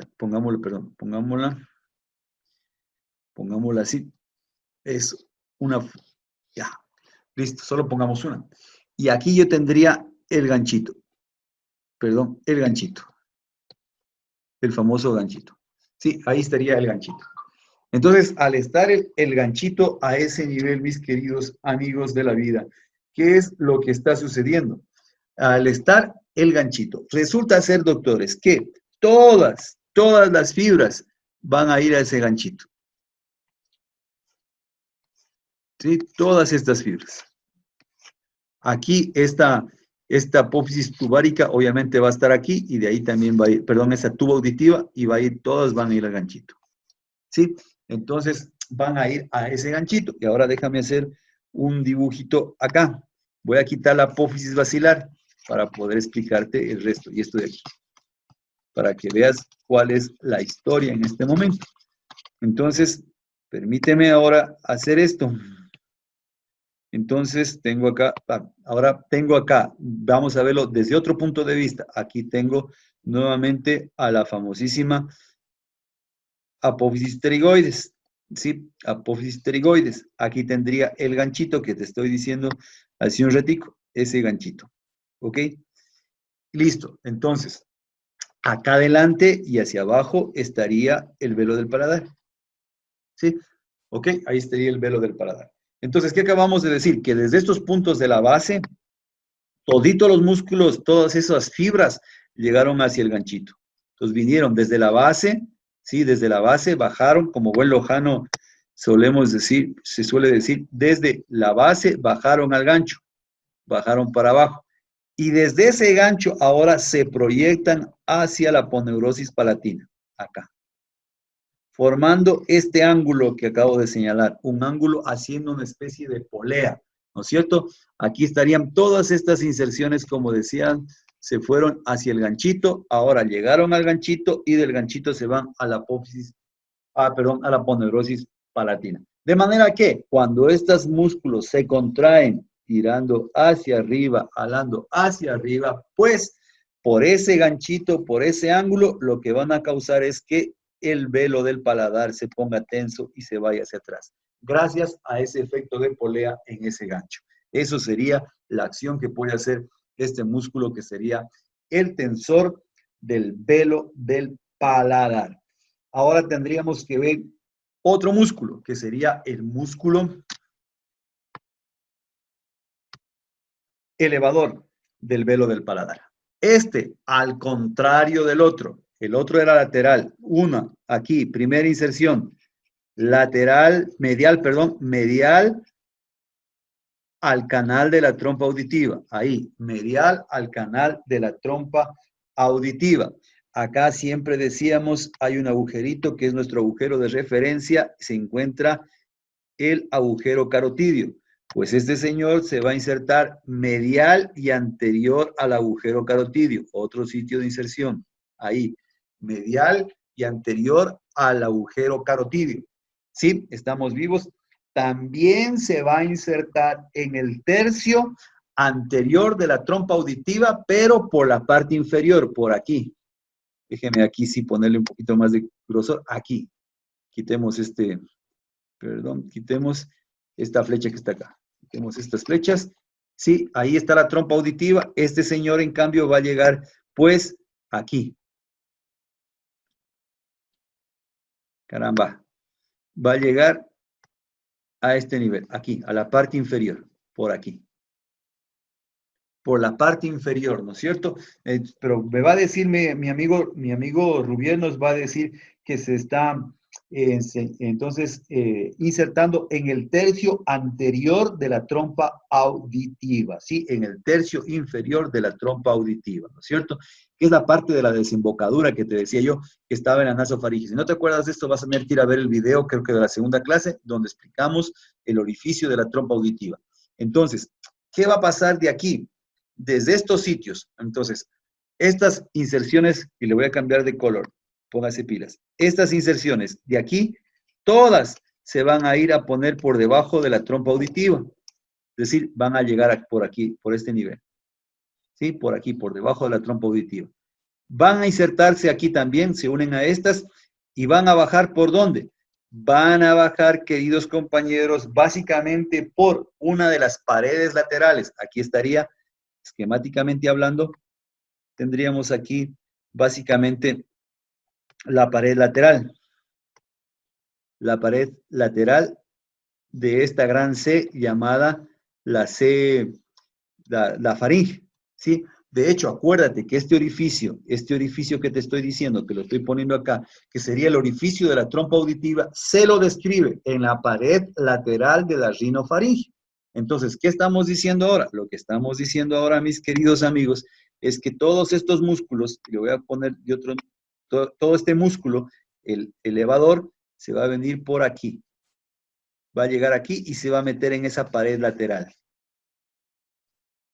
así. Es una, ya, listo, solo pongamos una. Y aquí yo tendría el ganchito, el famoso ganchito. Sí, ahí estaría el ganchito. Entonces, al estar el ganchito a ese nivel, mis queridos amigos de la vida, ¿qué es lo que está sucediendo? Al estar el ganchito, resulta ser, doctores, que todas las fibras van a ir a ese ganchito. ¿Sí? Todas estas fibras. Aquí esta apófisis tubárica obviamente va a estar aquí y de ahí también va a ir, perdón, esa tuba auditiva y todas van a ir al ganchito. ¿Sí? Entonces van a ir a ese ganchito. Y ahora déjame hacer un dibujito acá. Voy a quitar la apófisis basilar para poder explicarte el resto. Y esto de aquí. Para que veas cuál es la historia en este momento. Entonces, permíteme ahora hacer esto. Entonces, ahora tengo acá, vamos a verlo desde otro punto de vista. Aquí tengo nuevamente a la famosísima apófisis pterigoides. ¿Sí? Apófisis pterigoides. Aquí tendría el ganchito que te estoy diciendo hace un ratico, ese ganchito. ¿Ok? Listo. Entonces, acá adelante y hacia abajo estaría el velo del paladar. ¿Sí? ¿Ok? Ahí estaría el velo del paladar. Entonces, ¿qué acabamos de decir? Que desde estos puntos de la base, toditos los músculos, todas esas fibras llegaron hacia el ganchito. Entonces vinieron desde la base, ¿sí? Desde la base bajaron, como buen lojano se suele decir, desde la base bajaron al gancho, bajaron para abajo. Y desde ese gancho ahora se proyectan hacia la aponeurosis palatina, acá, formando este ángulo que acabo de señalar, un ángulo haciendo una especie de polea, ¿no es cierto? Aquí estarían todas estas inserciones, como decían, se fueron hacia el ganchito, ahora llegaron al ganchito y del ganchito se van a la apófisis, a la aponeurosis palatina. De manera que cuando estos músculos se contraen, tirando hacia arriba, jalando hacia arriba, pues por ese ganchito, por ese ángulo, lo que van a causar es que el velo del paladar se ponga tenso y se vaya hacia atrás, gracias a ese efecto de polea en ese gancho. Eso sería la acción que puede hacer este músculo, que sería el tensor del velo del paladar. Ahora tendríamos que ver otro músculo, que sería el músculo elevador del velo del paladar. Este, al contrario del otro, el otro era lateral. Una, aquí, primera inserción, medial al canal de la trompa auditiva. Ahí, medial al canal de la trompa auditiva. Acá siempre decíamos, hay un agujerito que es nuestro agujero de referencia, se encuentra el agujero carotidio. Pues este señor se va a insertar medial y anterior al agujero carotidio, otro sitio de inserción. Ahí, medial y anterior al agujero carotidio. ¿Sí? ¿Estamos vivos? También se va a insertar en el tercio anterior de la trompa auditiva, pero por la parte inferior, por aquí. Déjenme aquí sí ponerle un poquito más de grosor. Aquí. Quitemos quitemos esta flecha que está acá. Quitemos estas flechas. Sí, ahí está la trompa auditiva. Este señor, en cambio, va a llegar, pues, aquí. Caramba. Va a llegar a este nivel, aquí, a la parte inferior, por aquí. Por la parte inferior, ¿no es cierto? Pero me va a decir mi amigo Rubiel nos va a decir que se está entonces insertando en el tercio anterior de la trompa auditiva, ¿sí? En el tercio inferior de la trompa auditiva, ¿no es cierto? que es la parte de la desembocadura que te decía yo, que estaba en la nasofaringe. Si no te acuerdas de esto, vas a tener que ir a ver el video, creo que de la segunda clase, donde explicamos el orificio de la trompa auditiva. Entonces, ¿qué va a pasar de aquí? Desde estos sitios. Entonces, estas inserciones, y le voy a cambiar de color, póngase pilas. Estas inserciones de aquí, todas se van a ir a poner por debajo de la trompa auditiva. Es decir, van a llegar por aquí, por este nivel. ¿Sí? Por aquí, por debajo de la trompa auditiva. Van a insertarse aquí también, se unen a estas, y van a bajar ¿por dónde? Van a bajar, queridos compañeros, básicamente por una de las paredes laterales. Aquí estaría, esquemáticamente hablando, tendríamos aquí básicamente la pared lateral. La pared lateral de esta gran C llamada la C, la faringe, ¿sí? De hecho, acuérdate que este orificio que te estoy diciendo, que lo estoy poniendo acá, que sería el orificio de la trompa auditiva, se lo describe en la pared lateral de la rinofaringe. Entonces, ¿qué estamos diciendo ahora? Lo que estamos diciendo ahora, mis queridos amigos, es que todos estos músculos, le voy a poner de otro, todo este músculo, el elevador, se va a venir por aquí. Va a llegar aquí y se va a meter en esa pared lateral.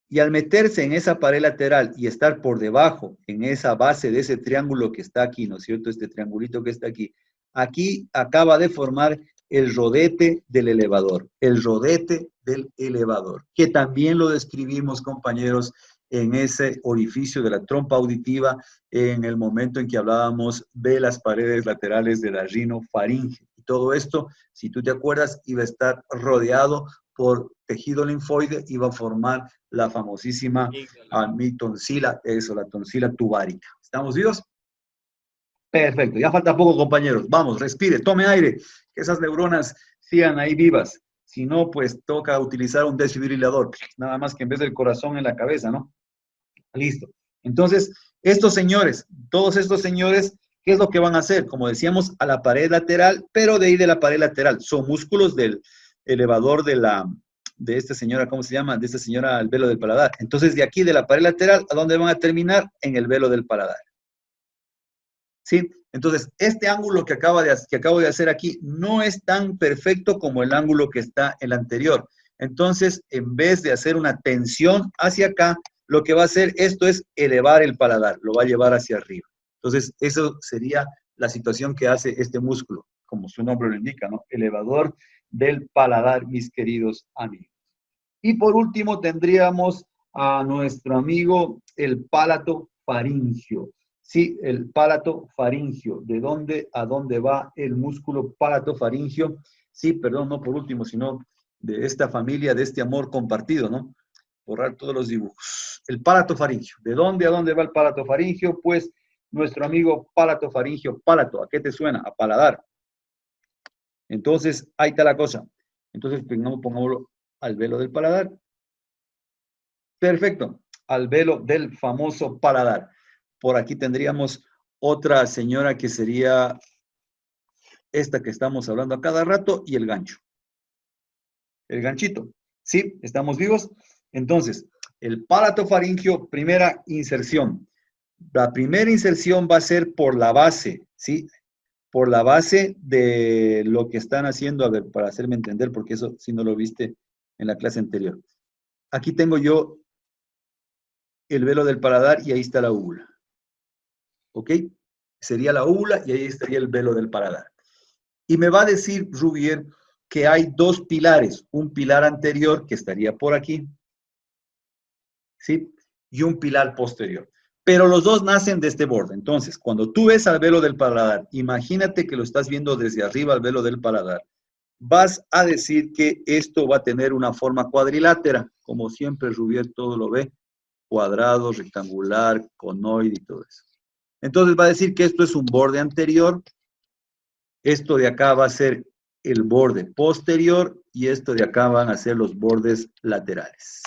Y al meterse en esa pared lateral y estar por debajo, en esa base de ese triángulo que está aquí, ¿no es cierto? Este triangulito que está aquí. Aquí acaba de formar el rodete del elevador. El rodete del elevador. Que también lo describimos, compañeros, en ese orificio de la trompa auditiva en el momento en que hablábamos de las paredes laterales de la rinofaringe. Y todo esto, si tú te acuerdas, iba a estar rodeado por tejido linfoide, iba a formar la famosísima tonsila, eso, la tonsila tubárica. ¿Estamos vivos? Perfecto, ya falta poco, compañeros. Vamos, respire, tome aire, que esas neuronas sigan ahí vivas. Si no, pues toca utilizar un desfibrilador, nada más que en vez del corazón en la cabeza, ¿no? Listo. Entonces, estos señores, todos estos señores, ¿qué es lo que van a hacer? Como decíamos, a la pared lateral, pero de ahí de la pared lateral. Son músculos del elevador de esta señora, ¿cómo se llama? De esta señora, el velo del paladar. Entonces, de aquí, de la pared lateral, ¿a dónde van a terminar? En el velo del paladar. ¿Sí? Entonces, este ángulo que acabo de hacer aquí no es tan perfecto como el ángulo que está en el anterior. Entonces, en vez de hacer una tensión hacia acá, lo que va a hacer esto es elevar el paladar, lo va a llevar hacia arriba. Entonces, eso sería la situación que hace este músculo, como su nombre lo indica, ¿no? Elevador del paladar, mis queridos amigos. Y por último, tendríamos a nuestro amigo el pálato faringio. Sí, el pálato faringio. ¿De dónde a dónde va el músculo pálato faringio? Sí, perdón, no por último, sino de esta familia, de este amor compartido, ¿no? Borrar todos los dibujos. El pálato faringio. ¿De dónde a dónde va el pálato faringio? Pues nuestro amigo pálato faringio. Pálato, ¿a qué te suena? A paladar. Entonces, ahí está la cosa. Entonces, pongámoslo al velo del paladar. Perfecto, al velo del famoso paladar. Por aquí tendríamos otra señora que sería esta que estamos hablando a cada rato y el gancho. El ganchito. ¿Sí? ¿Estamos vivos? Entonces, el pálato faringio, primera inserción. La primera inserción va a ser por la base, ¿sí? Por la base de lo que están haciendo, a ver, para hacerme entender, porque eso sí no lo viste en la clase anterior. Aquí tengo yo el velo del paladar y ahí está la úvula. ¿Ok? Sería la úvula y ahí estaría el velo del paladar. Y me va a decir Rubier que hay dos pilares, un pilar anterior que estaría por aquí, ¿sí? Y un pilar posterior. Pero los dos nacen de este borde. Entonces, cuando tú ves al velo del paladar, imagínate que lo estás viendo desde arriba al velo del paladar, vas a decir que esto va a tener una forma cuadrilátera, como siempre Rubier todo lo ve, cuadrado, rectangular, conoide y todo eso. Entonces va a decir que esto es un borde anterior, esto de acá va a ser el borde posterior y esto de acá van a ser los bordes laterales.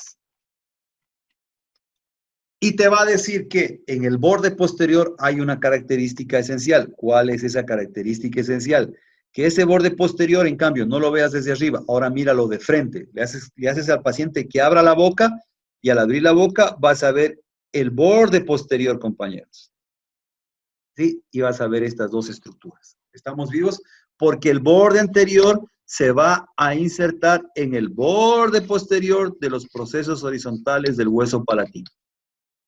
Y te va a decir que en el borde posterior hay una característica esencial. ¿Cuál es esa característica esencial? Que ese borde posterior, en cambio, no lo veas desde arriba, ahora míralo de frente. Le haces al paciente que abra la boca y al abrir la boca vas a ver el borde posterior, compañeros. ¿Sí? Y vas a ver estas dos estructuras. ¿Estamos vivos? Porque el borde anterior se va a insertar en el borde posterior de los procesos horizontales del hueso palatino.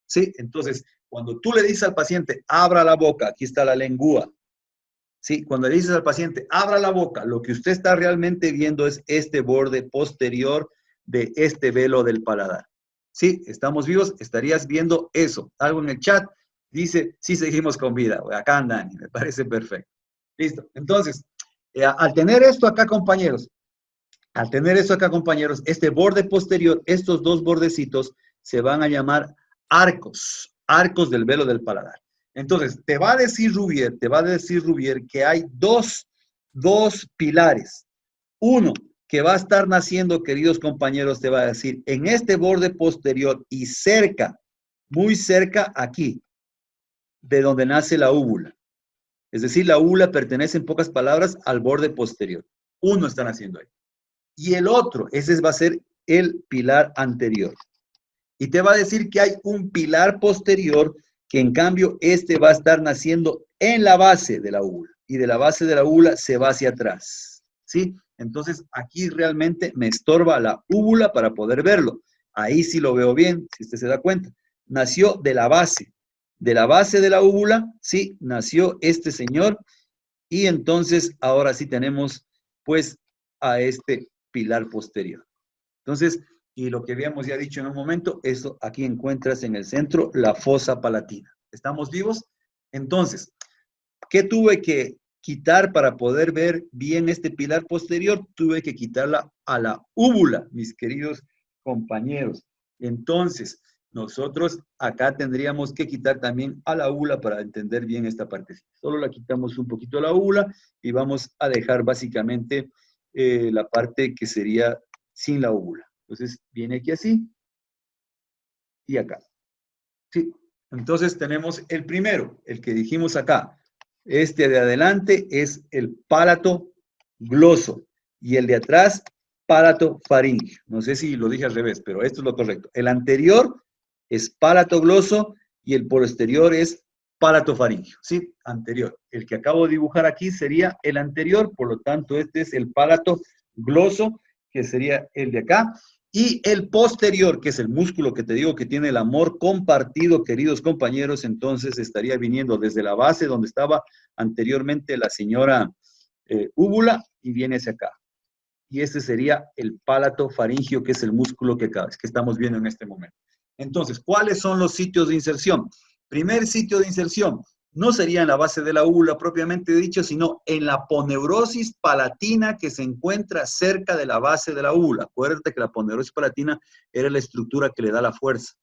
¿Sí? Entonces, cuando tú le dices al paciente, abra la boca, aquí está la lengua. ¿Sí? Cuando le dices al paciente, abra la boca, lo que usted está realmente viendo es este borde posterior de este velo del paladar. ¿Sí? ¿Estamos vivos? Estarías viendo eso. Algo en el chat dice, sí seguimos con vida. Acá andan, me parece perfecto. Listo. Entonces, al tener esto acá, compañeros, este borde posterior, estos dos bordecitos, se van a llamar arcos del velo del paladar. Entonces, te va a decir Rubier que hay dos pilares. Uno, que va a estar naciendo, queridos compañeros, te va a decir, en este borde posterior y cerca, muy cerca aquí, de donde nace la úvula. Es decir, la úvula pertenece, en pocas palabras, al borde posterior. Uno están haciendo ahí. Y el otro, ese va a ser el pilar anterior. Y te va a decir que hay un pilar posterior que en cambio este va a estar naciendo en la base de la úvula. Y de la base de la úvula se va hacia atrás. ¿Sí? Entonces aquí realmente me estorba la úvula para poder verlo. Ahí sí lo veo bien, si usted se da cuenta. Nació de la base. De la base de la úvula, sí, nació este señor. Y entonces ahora sí tenemos pues a este pilar posterior. Entonces, y lo que habíamos ya dicho en un momento, eso aquí encuentras en el centro la fosa palatina. ¿Estamos vivos? Entonces, ¿qué tuve que quitar para poder ver bien este pilar posterior? Tuve que quitarla a la úvula, mis queridos compañeros. Entonces, nosotros acá tendríamos que quitar también a la úvula para entender bien esta parte. Solo la quitamos un poquito a la úvula y vamos a dejar básicamente la parte que sería sin la úvula. Entonces, viene aquí así y acá. Sí. Entonces, tenemos el primero, el que dijimos acá. Este de adelante es el pálato gloso y el de atrás, pálato faríngeo. No sé si lo dije al revés, pero esto es lo correcto. El anterior es pálato gloso y el posterior es pálato faríngeo. Sí, anterior. El que acabo de dibujar aquí sería el anterior, por lo tanto, este es el pálato gloso, que sería el de acá. Y el posterior, que es el músculo que te digo que tiene el amor compartido, queridos compañeros, entonces estaría viniendo desde la base donde estaba anteriormente la señora úvula y viene hacia acá. Y este sería el pálato faríngeo, que es el músculo que estamos viendo en este momento. Entonces, ¿cuáles son los sitios de inserción? Primer sitio de inserción, no sería en la base de la úvula propiamente dicho, sino en la aponeurosis palatina que se encuentra cerca de la base de la úvula. Acuérdate que la aponeurosis palatina era la estructura que le da la fuerza.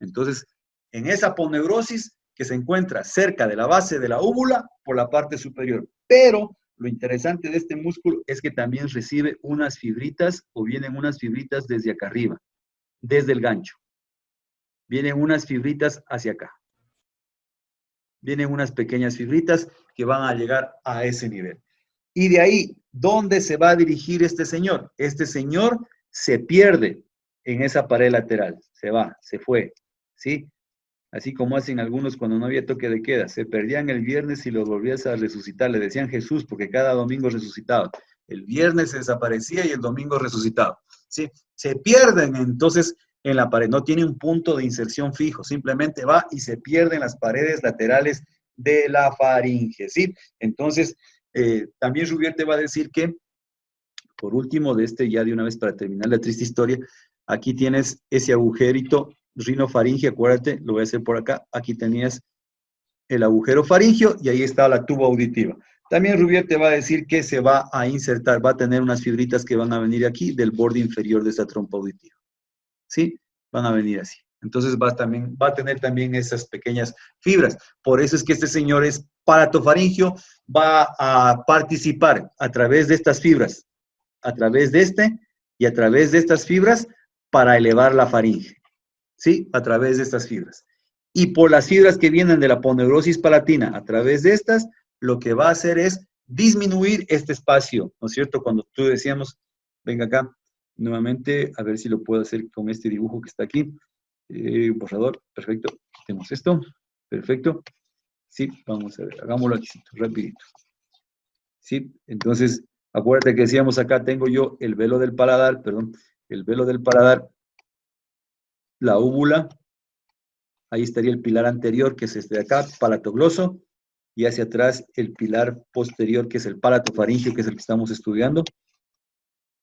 Entonces, en esa aponeurosis que se encuentra cerca de la base de la úvula por la parte superior. Pero lo interesante de este músculo es que también recibe unas fibritas o vienen unas fibritas desde acá arriba, desde el gancho. Vienen unas fibritas hacia acá. Vienen unas pequeñas fibritas que van a llegar a ese nivel. Y de ahí, ¿dónde se va a dirigir este señor? Este señor se pierde en esa pared lateral. Se va, se fue, ¿sí? Así como hacen algunos cuando no había toque de queda. Se perdían el viernes y los volvías a resucitar. Le decían Jesús porque cada domingo resucitaba. El viernes se desaparecía y el domingo resucitaba. ¿Sí? Se pierden entonces en la pared. No tiene un punto de inserción fijo. Simplemente va y se pierde en las paredes laterales de la faringe. ¿Sí? Entonces, también Rubier te va a decir que, por último, de este ya de una vez para terminar la triste historia, aquí tienes ese agujerito rinofaringio, acuérdate, lo voy a hacer por acá. Aquí tenías el agujero faringio y ahí está la tuba auditiva. También Rubier te va a decir que se va a insertar, va a tener unas fibritas que van a venir aquí del borde inferior de esta trompa auditiva. ¿Sí? Van a venir así. Entonces va a tener también esas pequeñas fibras. Por eso es que este señor es palatofaringio, va a participar a través de estas fibras, a través de este y a través de estas fibras para elevar la faringe. ¿Sí? A través de estas fibras. Y por las fibras que vienen de la aponeurosis palatina, a través de estas, lo que va a hacer es disminuir este espacio, ¿no es cierto? Cuando tú decíamos, venga acá, nuevamente, a ver si lo puedo hacer con este dibujo que está aquí. Borrador, perfecto. Tenemos esto, perfecto. Sí, vamos a ver, hagámoslo aquí, rapidito. Sí, entonces, acuérdate que decíamos acá, tengo yo el velo del paladar, perdón, el velo del paladar, la úvula, ahí estaría el pilar anterior, que es este de acá, palatogloso, y hacia atrás el pilar posterior, que es el palatofaringeo, que es el que estamos estudiando.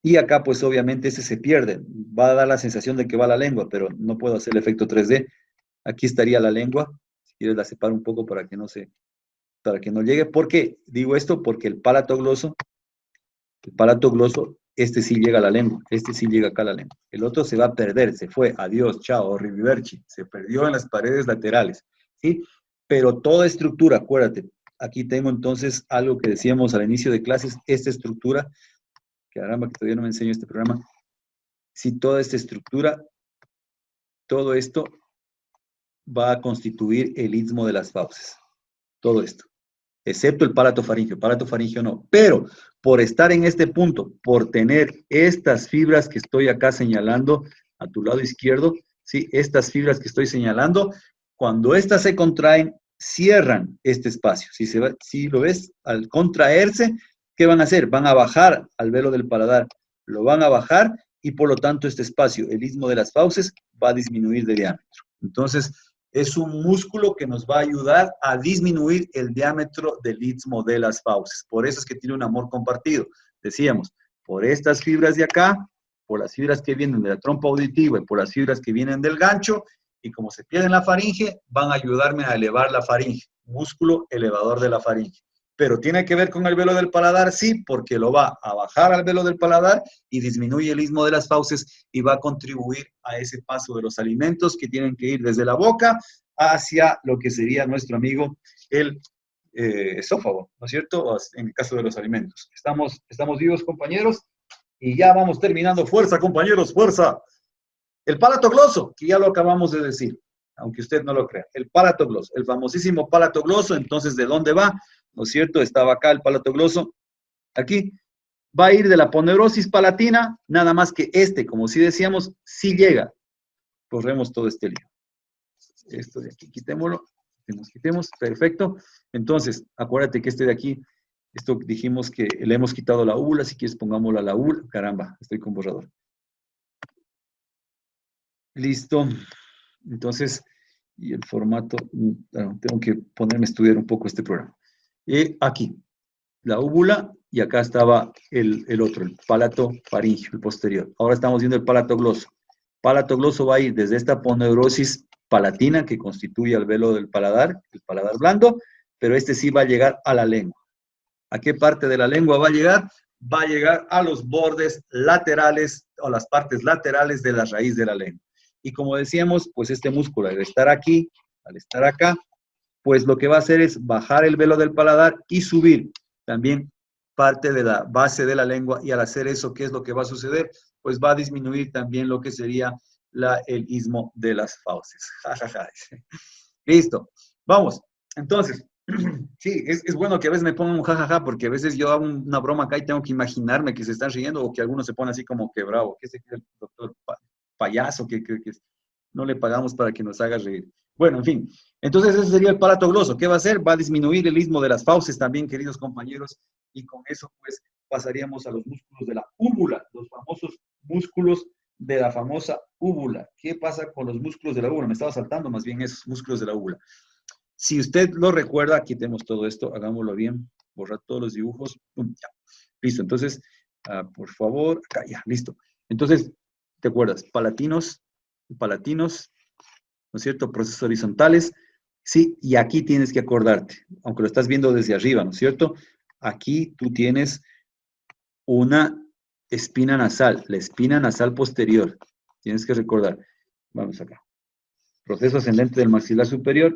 Y acá, pues obviamente ese se pierde. Va a dar la sensación de que va la lengua, pero no puedo hacer el efecto 3D. Aquí estaría la lengua. Si quieres la separo un poco para que para que no llegue. ¿Por qué digo esto? Porque el palato gloso, este sí llega a la lengua, este sí llega acá a la lengua. El otro se va a perder, se fue, adiós, chao, arrivederci, se perdió en las paredes laterales, ¿sí? Pero toda estructura, acuérdate, aquí tengo entonces algo que decíamos al inicio de clases, esta estructura, que caramba, que todavía no me enseño este programa, si toda esta estructura, todo esto va a constituir el istmo de las fauces, todo esto. Excepto el palato faríngeo no. Pero por estar en este punto, por tener estas fibras que estoy acá señalando a tu lado izquierdo, ¿sí? Estas fibras que estoy señalando, cuando estas se contraen, cierran este espacio. Si lo ves, al contraerse, ¿qué van a hacer? Van a bajar al velo del paladar, lo van a bajar y por lo tanto este espacio, el istmo de las fauces, va a disminuir de diámetro. Entonces, es un músculo que nos va a ayudar a disminuir el diámetro del istmo de las fauces. Por eso es que tiene un amor compartido. Decíamos, por estas fibras de acá, por las fibras que vienen de la trompa auditiva y por las fibras que vienen del gancho, y como se pierde en la faringe, van a ayudarme a elevar la faringe, músculo elevador de la faringe. Pero tiene que ver con el velo del paladar, sí, porque lo va a bajar al velo del paladar y disminuye el istmo de las fauces y va a contribuir a ese paso de los alimentos que tienen que ir desde la boca hacia lo que sería nuestro amigo el esófago, ¿no es cierto? En el caso de los alimentos. Estamos vivos, compañeros, y ya vamos terminando. Fuerza, compañeros, fuerza. El palato gloso, que ya lo acabamos de decir, aunque usted no lo crea. El palato gloso, el famosísimo palato gloso. Entonces, ¿de dónde va? ¿No es cierto? Estaba acá el palato gloso. Aquí va a ir de la poneurosis palatina, nada más que como sí decíamos, sí llega. Corremos todo este lío. Esto de aquí, quitémoslo. Quitemos, perfecto. Entonces, acuérdate que este de aquí, esto dijimos que le hemos quitado la úvula, si quieres pongámosla a la úvula. Caramba, estoy con borrador. Listo. Entonces, y el formato, tengo que ponerme a estudiar un poco este programa. Aquí, la úvula, y acá estaba el otro, el palato faríngeo, el posterior. Ahora estamos viendo el palato gloso. Palato gloso va a ir desde esta poneurosis palatina, que constituye el velo del paladar, el paladar blando, pero este sí va a llegar a la lengua. ¿A qué parte de la lengua va a llegar? Va a llegar a los bordes laterales o las partes laterales de la raíz de la lengua. Y como decíamos, pues este músculo al estar aquí, al estar acá, pues lo que va a hacer es bajar el velo del paladar y subir también parte de la base de la lengua. Y al hacer eso, ¿qué es lo que va a suceder? Pues va a disminuir también lo que sería el istmo de las fauces. Listo. Vamos. Entonces, sí, es bueno que a veces me pongan un jajaja, porque a veces yo hago una broma acá y tengo que imaginarme que se están riendo o que algunos se ponen así como que bravo, que es el doctor payaso que no le pagamos para que nos haga reír. Bueno, en fin. Entonces ese sería el palato gloso. ¿Qué va a hacer? Va a disminuir el istmo de las fauces también, queridos compañeros, y con eso pues pasaríamos a los músculos de la úvula, los famosos músculos de la famosa úvula. ¿Qué pasa con los músculos de la úvula? Me estaba saltando más bien esos músculos de la úvula. Si usted lo recuerda, quitemos todo esto, hagámoslo bien, borrar todos los dibujos. Ya. Listo, entonces, por favor, acá ya, listo. Entonces, ¿te acuerdas? Palatinos, ¿no es cierto? Procesos horizontales, sí, y aquí tienes que acordarte, aunque lo estás viendo desde arriba, ¿no es cierto? Aquí tú tienes una espina nasal, la espina nasal posterior. Tienes que recordar. Vamos acá. Proceso ascendente del maxilar superior,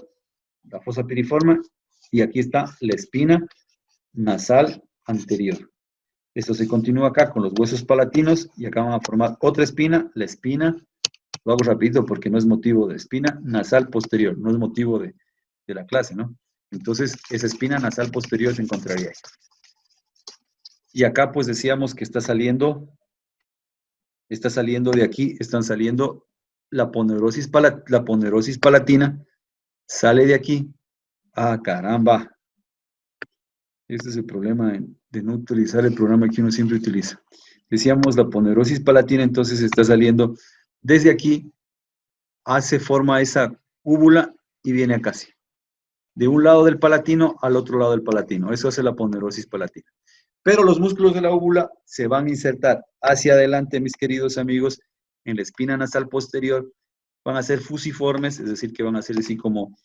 la fosa piriforme, y aquí está la espina nasal anterior. Esto se continúa acá con los huesos palatinos, y acá van a formar otra espina, la espina, lo hago rapidito porque no es motivo de espina nasal posterior, no es motivo de la clase, ¿no? Entonces, esa espina nasal posterior se encontraría ahí. Y acá pues decíamos que está saliendo de aquí, están saliendo la ponerosis palatina sale de aquí. Ah, caramba. Este es el problema de no utilizar el programa que uno siempre utiliza. Decíamos la ponerosis palatina, entonces está saliendo desde aquí, hace forma esa úvula y viene acá así. De un lado del palatino al otro lado del palatino. Eso hace la ponerosis palatina. Pero los músculos de la úvula se van a insertar hacia adelante, mis queridos amigos, en la espina nasal posterior. Van a ser fusiformes, es decir, que van a ser así como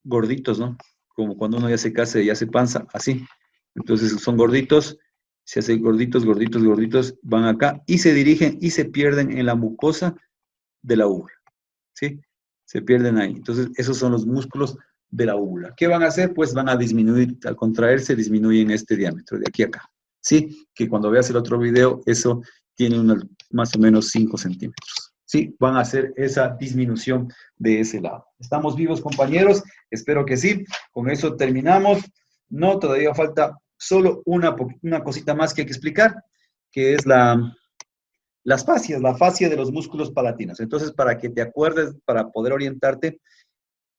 gorditos, ¿no? Como cuando uno ya se casa y ya se panza, así. Entonces son gorditos, se hacen gorditos, gorditos, gorditos, van acá y se dirigen y se pierden en la mucosa de la úvula, ¿sí? Se pierden ahí. Entonces, esos son los músculos de la úvula. ¿Qué van a hacer? Pues van a disminuir, al contraerse, disminuyen este diámetro de aquí a acá. ¿Sí? Que cuando veas el otro video, eso tiene más o menos 5 centímetros. ¿Sí? Van a hacer esa disminución de ese lado. ¿Estamos vivos, compañeros? Espero que sí. Con eso terminamos. No, todavía falta solo una cosita más que hay que explicar, que es las fascias, la fascia de los músculos palatinos. Entonces, para que te acuerdes, para poder orientarte,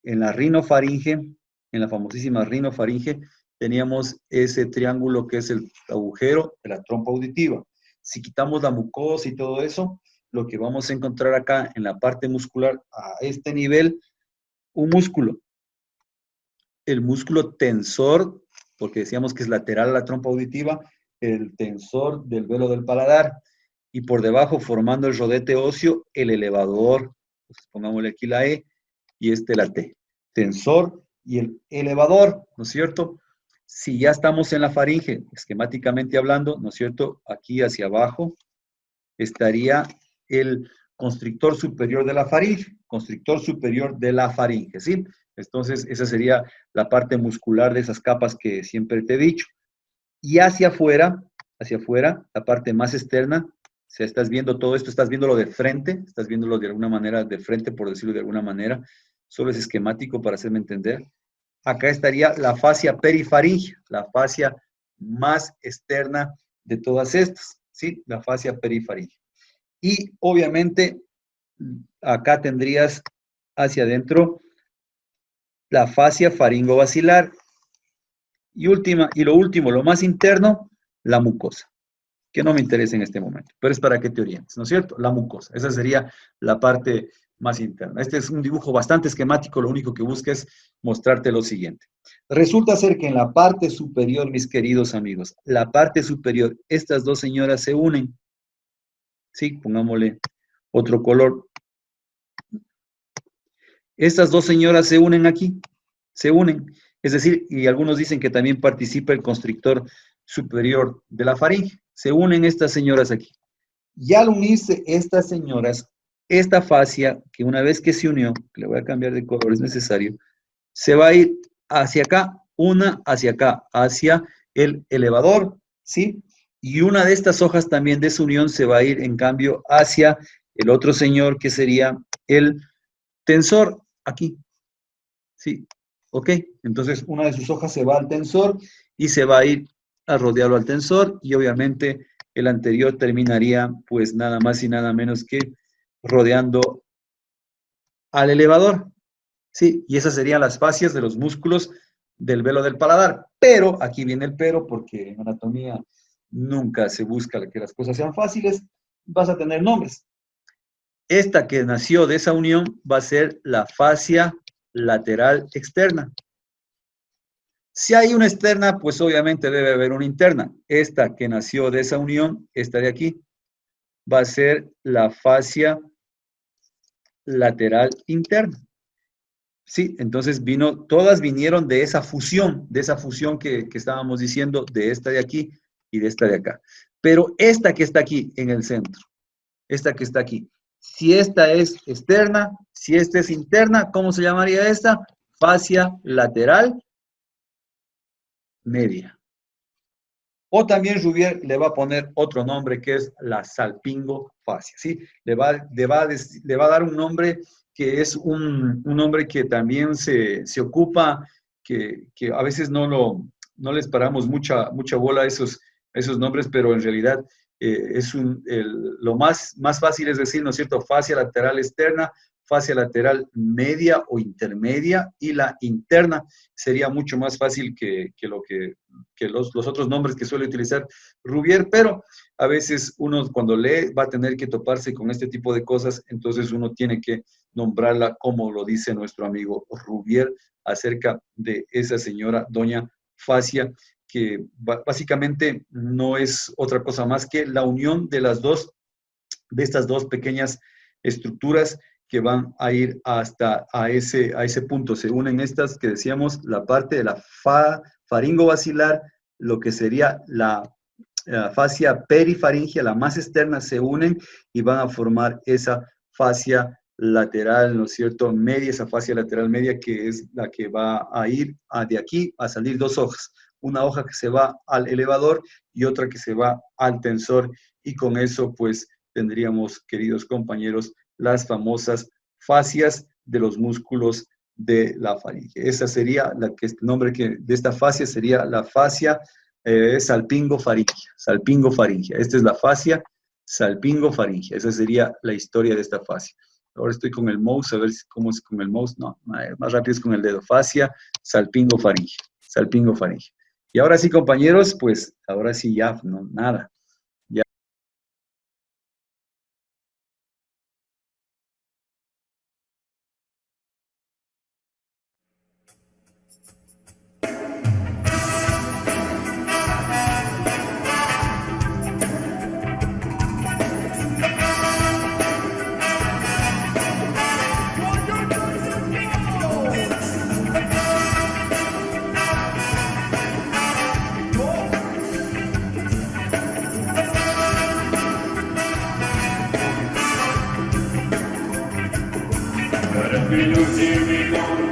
en la rinofaringe, en la famosísima rinofaringe, teníamos ese triángulo que es el agujero de la trompa auditiva. Si quitamos la mucosa y todo eso, lo que vamos a encontrar acá en la parte muscular, a este nivel, un músculo. El músculo tensor, porque decíamos que es lateral a la trompa auditiva, el tensor del velo del paladar, y por debajo, formando el rodete óseo, el elevador. Entonces, pongámosle aquí la E y la T. Tensor y el elevador, ¿no es cierto? Si ya estamos en la faringe, esquemáticamente hablando, ¿no es cierto? Aquí hacia abajo estaría el constrictor superior de la faringe, constrictor superior de la faringe, ¿sí? Entonces, esa sería la parte muscular de esas capas que siempre te he dicho. Y hacia afuera, la parte más externa, o sea, estás viendo todo esto, estás viéndolo de frente, estás viéndolo de alguna manera de frente, por decirlo de alguna manera, solo es esquemático para hacerme entender. Acá estaría la fascia perifaringe, la fascia más externa de todas estas, ¿sí? La fascia perifaringe. Y obviamente, acá tendrías hacia adentro la fascia faringobacilar. Y lo último, lo más interno, la mucosa, que no me interesa en este momento, pero es para que te orientes, ¿no es cierto? La mucosa, esa sería la parte más interna. Este es un dibujo bastante esquemático, lo único que busca es mostrarte lo siguiente. Resulta ser que en la parte superior, mis queridos amigos, la parte superior, estas dos señoras se unen. Sí, pongámosle otro color. Estas dos señoras se unen aquí, se unen. Es decir, y algunos dicen que también participa el constrictor superior de la faringe. Se unen estas señoras aquí. Y al unirse estas señoras, esta fascia, que una vez que se unió, que le voy a cambiar de color, es necesario, se va a ir hacia acá, una hacia acá, hacia el elevador, ¿sí? Y una de estas hojas también de esa unión se va a ir, en cambio, hacia el otro señor, que sería el tensor, aquí, ¿sí? ¿Ok? Entonces, una de sus hojas se va al tensor y se va a ir a rodearlo al tensor, y obviamente el anterior terminaría, pues, nada más y nada menos que rodeando al elevador, ¿sí? Y esas serían las fascias de los músculos del velo del paladar. Pero, aquí viene el pero, porque en anatomía nunca se busca que las cosas sean fáciles, vas a tener nombres. Esta que nació de esa unión va a ser la fascia lateral externa. Si hay una externa, pues obviamente debe haber una interna. Esta que nació de esa unión, esta de aquí, va a ser la fascia lateral interna. Sí, entonces todas vinieron de esa fusión que estábamos diciendo, de esta de aquí y de esta de acá. Pero esta que está aquí en el centro, esta que está aquí, si esta es externa, si esta es interna, ¿cómo se llamaría esta? Fascia lateral media. O también Rouvier le va a poner otro nombre, que es la salpingofascia, ¿sí? Le va a dar un nombre que es un nombre que también se ocupa, que a veces no les paramos mucha bola a esos nombres, pero en realidad lo más fácil es decir, ¿no es cierto?, fascia lateral externa, fascia lateral media o intermedia, y la interna sería mucho más fácil que los otros nombres que suele utilizar Rubier, pero a veces uno cuando lee va a tener que toparse con este tipo de cosas, entonces uno tiene que nombrarla como lo dice nuestro amigo Rubier acerca de esa señora doña Fascia, que básicamente no es otra cosa más que la unión de estas dos pequeñas estructuras que van a ir hasta a ese punto. Se unen estas que decíamos, la parte de la faringobasilar, lo que sería la fascia perifaringia, la más externa, se unen y van a formar esa fascia lateral, ¿no es cierto?, media, esa fascia lateral media, que es la que va a ir de aquí a salir dos hojas. Una hoja que se va al elevador y otra que se va al tensor, y con eso pues tendríamos, queridos compañeros, las famosas fascias de los músculos de la faringe. Esa sería el nombre de esta fascia sería la fascia salpingofaringia. Salpingofaringia. Esta es la fascia salpingofaringia. Esa sería la historia de esta fascia. Ahora estoy con el mouse, a ver cómo es con el mouse. No, más rápido es con el dedo. Fascia salpingofaringia. Salpingofaringia. Y ahora sí, compañeros, pues ahora sí ya, no, nada. Ya. But if you see me go